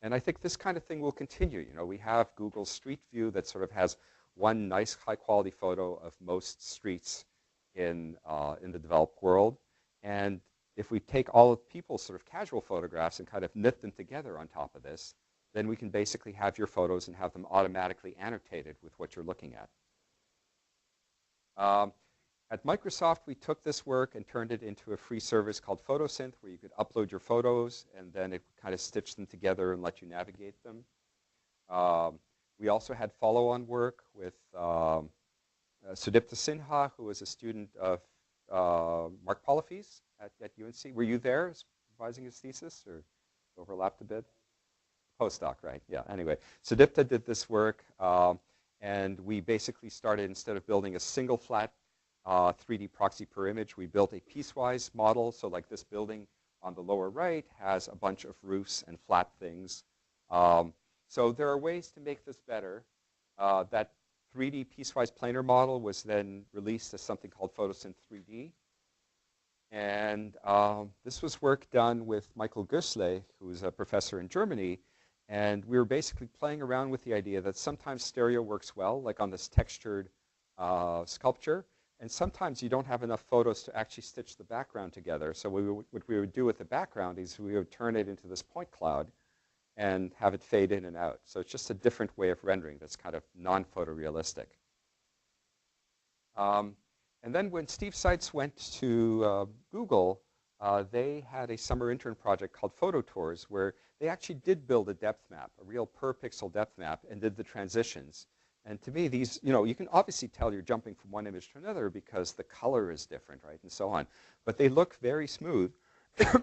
And I think this kind of thing will continue. You know, we have Google Street View that sort of has one nice high-quality photo of most streets in the developed world. And if we take all of people's sort of casual photographs and kind of knit them together on top of this, then we can basically have your photos and have them automatically annotated with what you're looking at. At Microsoft, we took this work and turned it into a free service called Photosynth, where you could upload your photos, and then it kind of stitched them together and let you navigate them. We also had follow-on work with Sudipta Sinha, who was a student of Mark Polyphys at UNC. Were you there supervising his thesis, or overlapped a bit? Postdoc, right? Yeah, anyway. Sudipta did this work, and we basically started, instead of building a single flat 3D proxy per image, we built a piecewise model. So like this building on the lower right has a bunch of roofs and flat things. So there are ways to make this better. That 3D piecewise planar model was then released as something called Photosynth 3D. And this was work done with Michael Gößle, who's a professor in Germany. And we were basically playing around with the idea that sometimes stereo works well, like on this textured sculpture. And sometimes you don't have enough photos to actually stitch the background together. So what we would do with the background is we would turn it into this point cloud and have it fade in and out. So it's just a different way of rendering that's kind of non-photorealistic. And then when Steve Seitz went to Google, they had a summer intern project called Photo Tours, where they actually did build a depth map, a real per pixel depth map, and did the transitions. And to me, these, you can obviously tell you're jumping from one image to another because the color is different, right, and so on. But they look very smooth.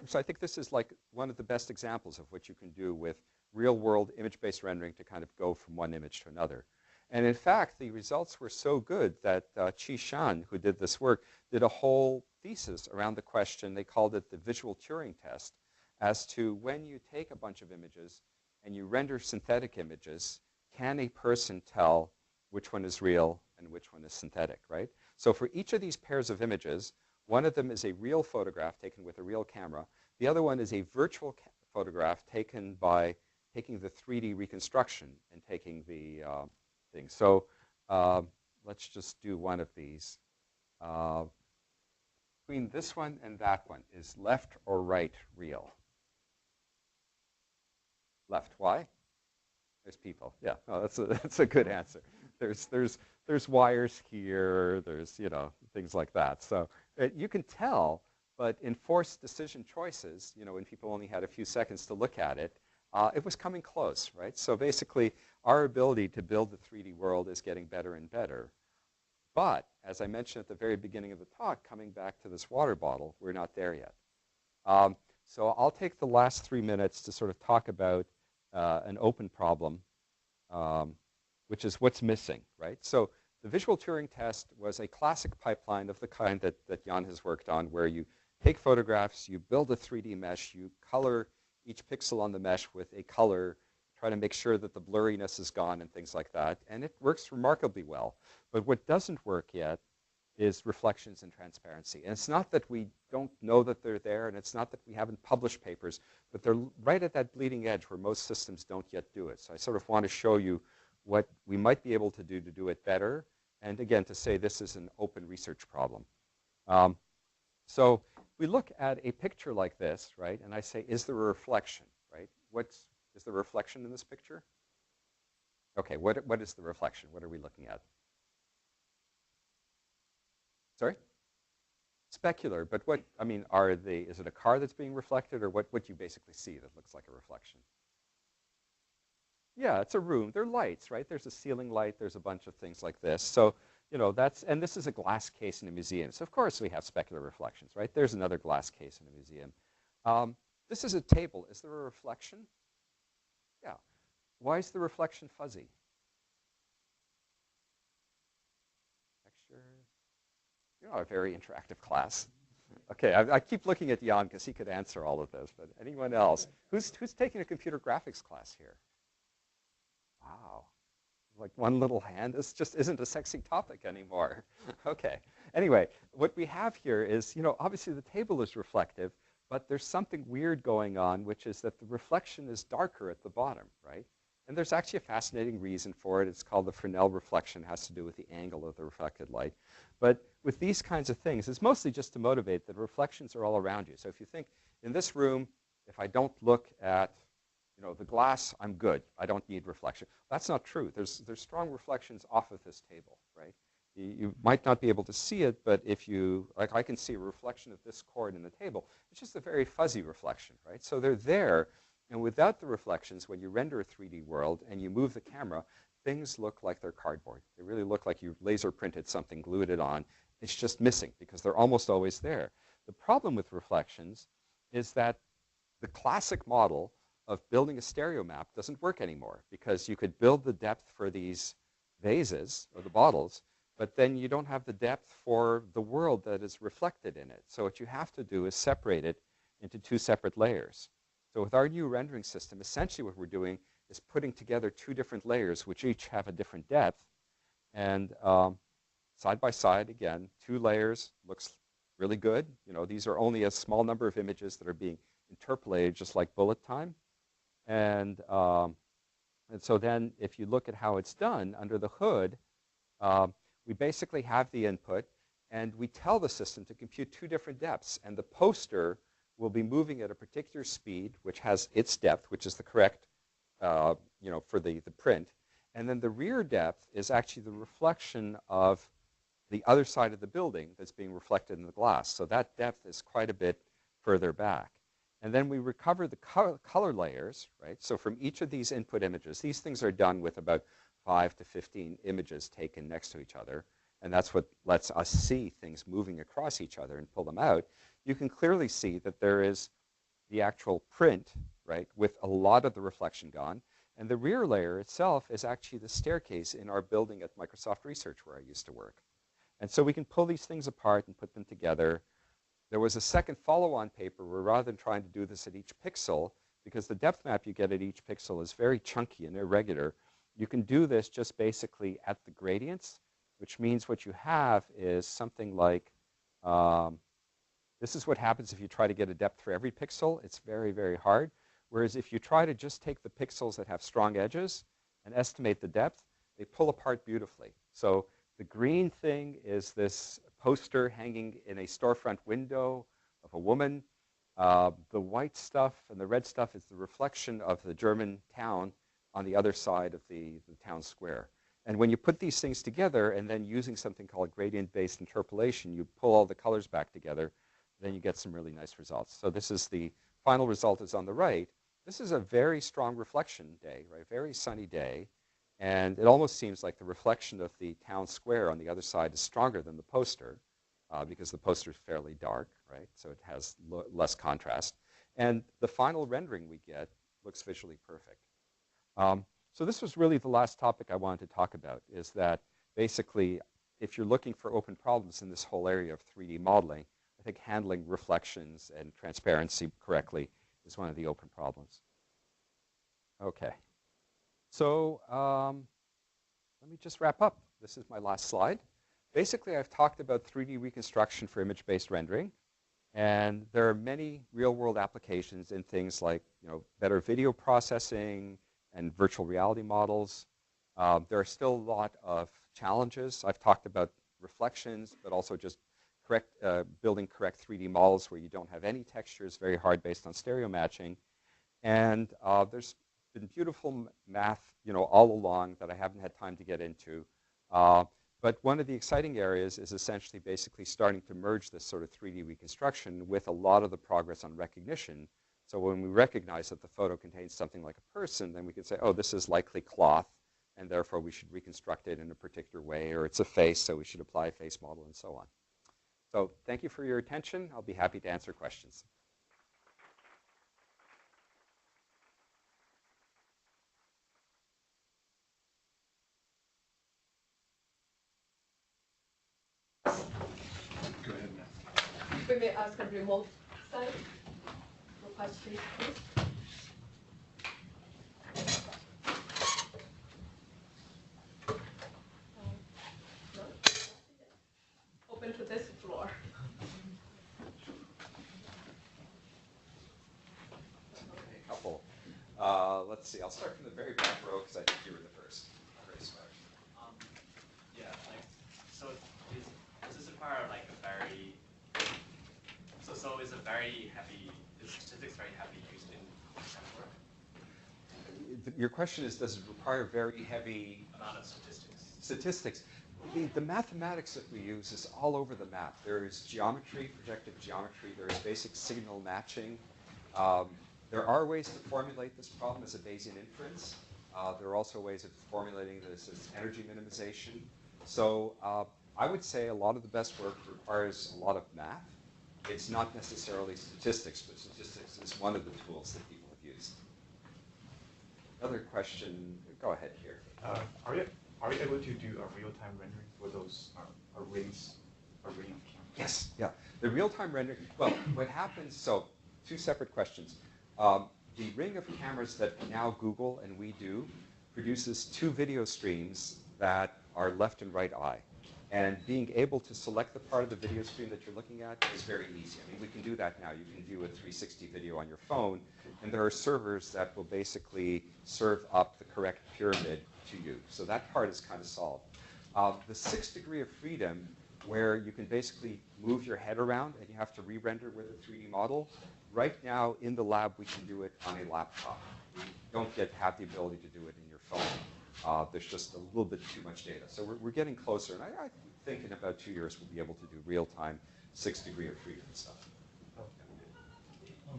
So I think this is like one of the best examples of what you can do with real-world image-based rendering to kind of go from one image to another. And in fact, the results were so good that Qi Shan, who did this work, did a whole thesis around the question. They called it the visual Turing test, as to when you take a bunch of images and you render synthetic images, can a person tell which one is real and which one is synthetic, right? So for each of these pairs of images, one of them is a real photograph taken with a real camera. The other one is a virtual photograph taken by taking the 3D reconstruction and taking the thing. So let's just do one of these. Between this one and that one, is left or right real? Left. Why? There's people. Yeah, oh, that's a good answer. There's wires here. There's things like that. So you can tell, but in forced decision choices, when people only had a few seconds to look at it, it was coming close, right? So basically, our ability to build the 3D world is getting better and better. But as I mentioned at the very beginning of the talk, coming back to this water bottle, we're not there yet. So I'll take the last 3 minutes to sort of talk about an open problem, which is what's missing, right? So the visual Turing test was a classic pipeline of the kind that Jan has worked on, where you take photographs, you build a 3D mesh, you color each pixel on the mesh with a color, try to make sure that the blurriness is gone and things like that. And it works remarkably well. But what doesn't work yet is reflections and transparency. And it's not that we don't know that they're there, and it's not that we haven't published papers, but they're right at that bleeding edge where most systems don't yet do it. So I sort of want to show you what we might be able to do it better, and again, to say this is an open research problem. So we look at a picture like this, right, and I say, is there a reflection, right? Is there a reflection in this picture? Okay, what is the reflection? What are we looking at? Sorry? Specular, but what, I mean, is it a car that's being reflected, or what do you basically see that looks like a reflection? Yeah, it's a room. There are lights, right? There's a ceiling light. There's a bunch of things like this. So, and this is a glass case in a museum. So, of course, we have specular reflections, right? There's another glass case in a museum. This is a table. Is there a reflection? Yeah. Why is the reflection fuzzy? Texture. A very interactive class. Okay, I keep looking at Jan because he could answer all of this, but anyone else? Who's taking a computer graphics class here? Wow. Like one little hand. This just isn't a sexy topic anymore. Okay. Anyway, what we have here is, obviously the table is reflective, but there's something weird going on, which is that the reflection is darker at the bottom, right? And there's actually a fascinating reason for it. It's called the Fresnel reflection. It has to do with the angle of the reflected light. But with these kinds of things, it's mostly just to motivate that reflections are all around you. So if you think, in this room, if I don't look at the glass, I'm good. I don't need reflection. That's not true. There's strong reflections off of this table, right? You might not be able to see it, but if you, like I can see a reflection of this chord in the table, it's just a very fuzzy reflection, right? So they're there, and without the reflections, when you render a 3D world and you move the camera, things look like they're cardboard. They really look like you laser printed something, glued it on. It's just missing because they're almost always there. The problem with reflections is that the classic model of building a stereo map doesn't work anymore because you could build the depth for these vases or the bottles, but then you don't have the depth for the world that is reflected in it. So what you have to do is separate it into two separate layers. So with our new rendering system, essentially what we're doing is putting together two different layers which each have a different depth. And side by side, again, two layers looks really good. You know, these are only a small number of images that are being interpolated just like bullet time. And so then if you look at how it's done under the hood, we basically have the input, and we tell the system to compute two different depths. And the poster will be moving at a particular speed, which has its depth, which is the correct, you know, for the print. And then the rear depth is actually the reflection of the other side of the building that's being reflected in the glass. So that depth is quite a bit further back. And then we recover the color layers, right? So from each of these input images, these things are done with about 5 to 15 images taken next to each other. And that's what lets us see things moving across each other and pull them out. You can clearly see that there is the actual print, right, with a lot of the reflection gone. And the rear layer itself is actually the staircase in our building at Microsoft Research where I used to work. And so we can pull these things apart and put them together. There was a second follow-on paper where rather than trying to do this at each pixel, because the depth map you get at each pixel is very chunky and irregular, you can do this just basically at the gradients, which means what you have is something like, this is what happens if you try to get a depth for every pixel. It's very, very hard. Whereas if you try to just take the pixels that have strong edges and estimate the depth, they pull apart beautifully. So the green thing is this poster hanging in a storefront window of a woman. The white stuff and the red stuff is the reflection of the German town on the other side of the town square. And when you put these things together and then using something called gradient-based interpolation, you pull all the colors back together, then you get some really nice results. So this is the final result is on the right. This is a very strong reflection day, right? Very sunny day. And it almost seems like the reflection of the town square on the other side is stronger than the poster because the poster is fairly dark, right? So it has less contrast. And the final rendering we get looks visually perfect. So this was really the last topic I wanted to talk about, is that basically if you're looking for open problems in this whole area of 3D modeling, I think handling reflections and transparency correctly is one of the open problems. Okay. So let me just wrap up. This is my last slide. Basically, I've talked about 3D reconstruction for image-based rendering. And there are many real-world applications in things like, you know, better video processing and virtual reality models. There are still a lot of challenges. I've talked about reflections, but also just building correct 3D models where you don't have any textures, very hard based on stereo matching. And there's been beautiful math, you know, all along that I haven't had time to get into. But one of the exciting areas is essentially basically starting to merge this sort of 3D reconstruction with a lot of the progress on recognition. So when we recognize that the photo contains something like a person, then we can say, oh, this is likely cloth, and therefore we should reconstruct it in a particular way, or it's a face, so we should apply a face model, and so on. So thank you for your attention. I'll be happy to answer questions. Go ahead. We may ask a remote side for questions, please. No? Open to this floor. Okay, a couple. Let's see. I'll start from the very back row because I think you were the first. Very smart. Yeah, like, so does this require like a very, so is a very heavy, is statistics very heavy used in STEM work? Your question is, does it require very heavy Amount of statistics. statistics? the mathematics that we use is all over the map. There is geometry, projective geometry. There is basic signal matching. There are ways to formulate this problem as a Bayesian inference. There are also ways of formulating this as energy minimization. So I would say a lot of the best work requires a lot of math. It's not necessarily statistics, but statistics is one of the tools that people have used. Another question, go ahead here. Are you able to do a real-time rendering for those arrays of cameras? Yes, yeah. The real-time rendering, well, what happens, so two separate questions. The ring of cameras that now Google and we do produces two video streams that are left and right eye. And being able to select the part of the video stream that you're looking at is very easy. I mean, we can do that now. You can view a 360 video on your phone, and there are servers that will basically serve up the correct pyramid to you. So that part is kind of solved. The sixth degree of freedom, where you can basically move your head around and you have to re-render with a 3D model, right now in the lab we can do it on a laptop. We don't have the ability to do it in your phone. There's just a little bit too much data. So we're getting closer, and I think in about 2 years we'll be able to do real-time 6th degree of freedom stuff.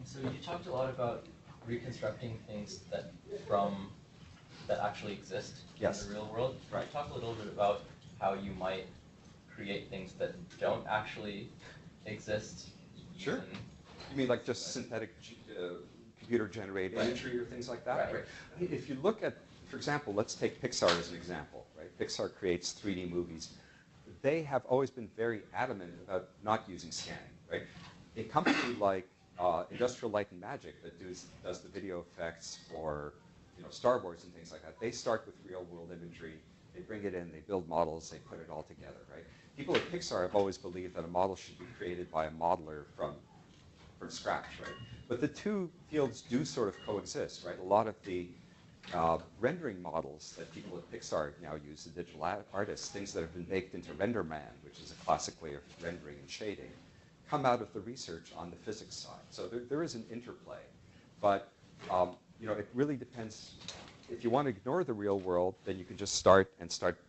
So you talked a lot about reconstructing things that actually exist in the real world. Can you talk a little bit about how you might create things that don't actually exist? Sure. You mean like just synthetic computer-generated imagery or things like that? Right. I mean, if you look at, for example, let's take Pixar as an example, right? Pixar creates 3D movies. They have always been very adamant about not using scanning, right? A company like Industrial Light and Magic that does the video effects for Star Wars and things like that, they start with real-world imagery. They bring it in, they build models, they put it all together, right? People at Pixar have always believed that a model should be created by a modeler from scratch, right? But the two fields do sort of coexist, right? A lot of the rendering models that people at Pixar now use, the digital artists, things that have been baked into RenderMan, which is a classic way of rendering and shading, come out of the research on the physics side. So there is an interplay. But it really depends. If you want to ignore the real world, then you can just start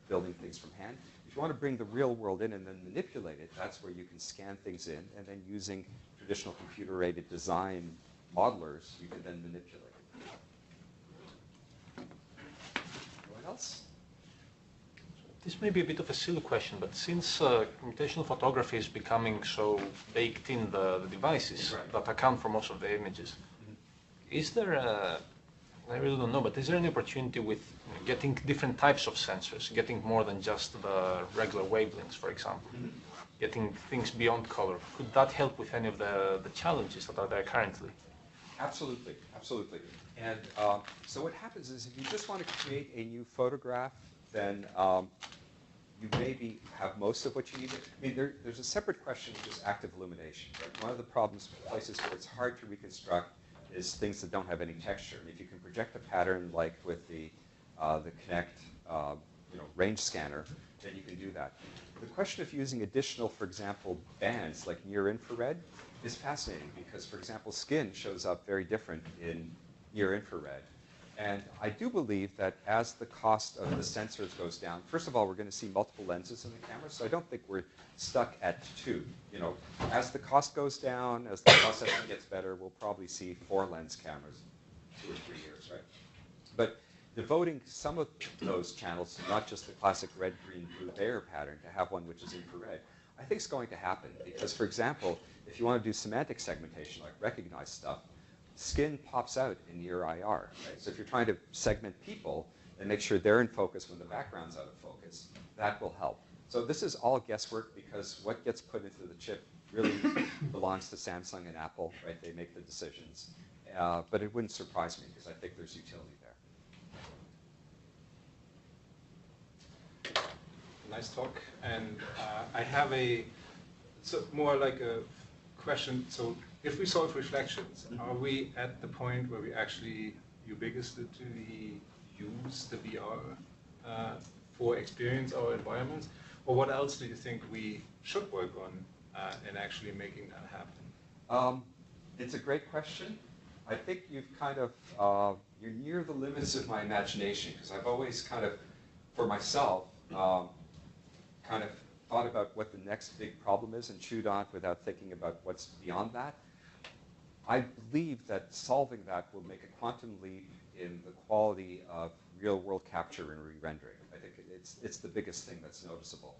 building things from hand. If you want to bring the real world in and then manipulate it, that's where you can scan things in, and then using traditional computer-aided design modelers, you can then manipulate it. Anyone else? This may be a bit of a silly question, but since computational photography is becoming so baked in the devices that account for most of the images, is there I really don't know, but is there any opportunity with getting different types of sensors, getting more than just the regular wavelengths, for example, getting things beyond color? Could that help with any of the challenges that are there currently? Absolutely, absolutely. And so what happens is if you just want to create a new photograph, then you maybe have most of what you need. I mean, there's a separate question, which is active illumination. Right? One of the problems, places where it's hard to reconstruct, is things that don't have any texture. And if you can project a pattern like with the Kinect range scanner, then you can do that. The question of using additional, for example, bands like near infrared is fascinating because, for example, skin shows up very different in near infrared. And I do believe that as the cost of the sensors goes down, first of all, we're going to see multiple lenses in the camera, so I don't think we're stuck at 2. As the cost goes down, as the processing gets better, we'll probably see 4-lens cameras in 2 or 3 years, right? But devoting some of those channels to not just the classic red, green, blue Bayer pattern, to have one which is infrared, I think is going to happen. Because, for example, if you want to do semantic segmentation, like recognize stuff, skin pops out in near IR, right? So if you're trying to segment people and make sure they're in focus when the background's out of focus, that will help. So this is all guesswork because what gets put into the chip really belongs to Samsung and Apple, right? They make the decisions. But it wouldn't surprise me because I think there's utility there. Nice talk. And I have more like a question. So if we solve reflections, are we at the point where we actually ubiquitously use the VR for experience our environments? Or what else do you think we should work on in actually making that happen? It's a great question. I think you've kind of, you're near the limits of my imagination because I've always kind of, for myself, kind of thought about what the next big problem is and chewed on it without thinking about what's beyond that. I believe that solving that will make a quantum leap in the quality of real-world capture and re-rendering. I think it's the biggest thing that's noticeable.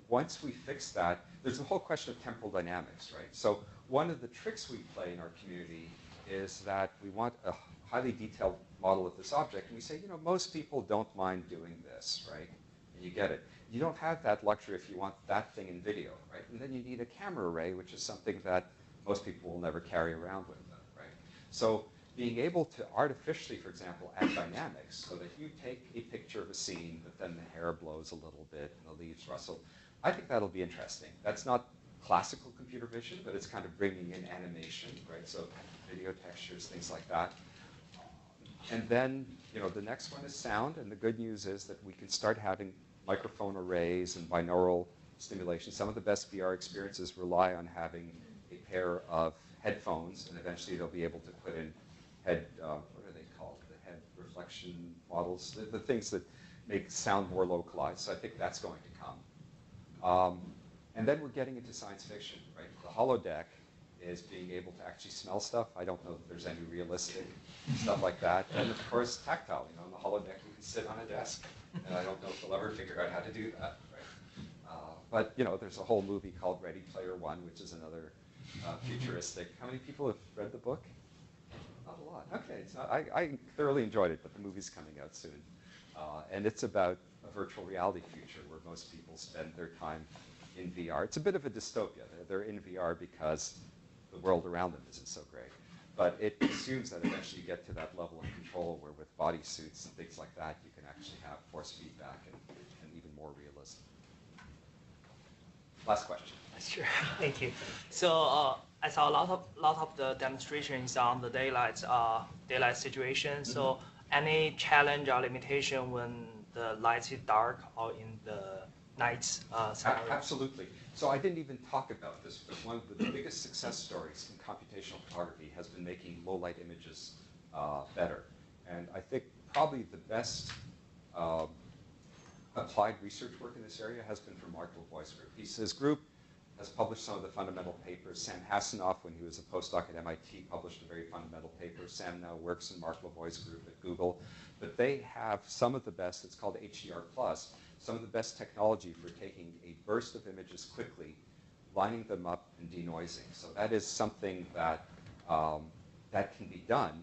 Once we fix that, there's the whole question of temporal dynamics, right? So one of the tricks we play in our community is that we want a highly detailed model of this object, and we say, you know, most people don't mind doing this, right? And you get it. You don't have that luxury if you want that thing in video, right? And then you need a camera array, which is something that most people will never carry around with them, right? So being able to artificially, for example, add dynamics so that you take a picture of a scene, but then the hair blows a little bit and the leaves rustle, I think that'll be interesting. That's not classical computer vision, but it's kind of bringing in animation, right? So video textures, things like that. And then, you know, the next one is sound, and the good news is that we can start having microphone arrays and binaural stimulation. Some of the best VR experiences rely on having a pair of headphones, and eventually they'll be able to put in head, what are they called? The head reflection models, the things that make sound more localized. So I think that's going to come. And then we're getting into science fiction, right? The holodeck is being able to actually smell stuff. I don't know if there's any realistic stuff like that. And of course, tactile. You know, on the holodeck, you can sit on a desk. And I don't know if we'll ever figure out how to do that, right? But, you know, there's a whole movie called Ready Player One, which is another futuristic. How many people have read the book? Not a lot. Okay, it's not, I thoroughly enjoyed it, but the movie's coming out soon. And it's about a virtual reality future where most people spend their time in VR. It's a bit of a dystopia. They're in VR because the world around them isn't so great. But it assumes that eventually you get to that level of control where with body suits and things like that, you can actually have force feedback and even more realism. Last question. Sure, thank you. So I saw a lot of the demonstrations on the daylight situation. So any challenge or limitation when the light is dark or in the night scenario? Absolutely. So I didn't even talk about this, but one of the biggest success stories in computational photography has been making low light images better. And I think probably the best applied research work in this area has been from Mark Lavoie's group. His group has published some of the fundamental papers. Sam Hasanoff, when he was a postdoc at MIT, published a very fundamental paper. Sam now works in Mark Lavoie's group at Google. But they have some of the best, it's called HDR+, some of the best technology for taking a burst of images quickly, lining them up and denoising. So that is something that, that can be done.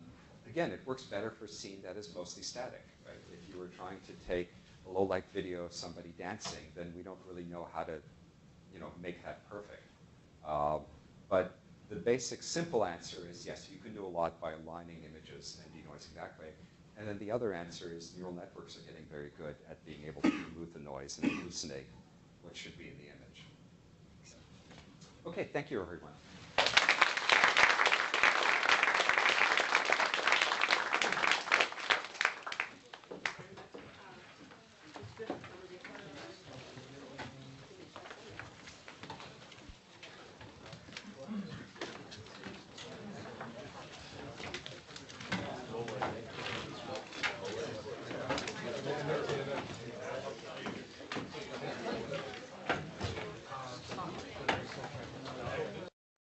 Again, it works better for a scene that is mostly static, right? If you were trying to take a low-light video of somebody dancing, then we don't really know how to, you know, make that perfect. But the basic simple answer is yes, you can do a lot by aligning images and denoising that way. And then the other answer is neural networks are getting very good at being able to remove the noise and hallucinate what should be in the image. Okay, thank you, everyone.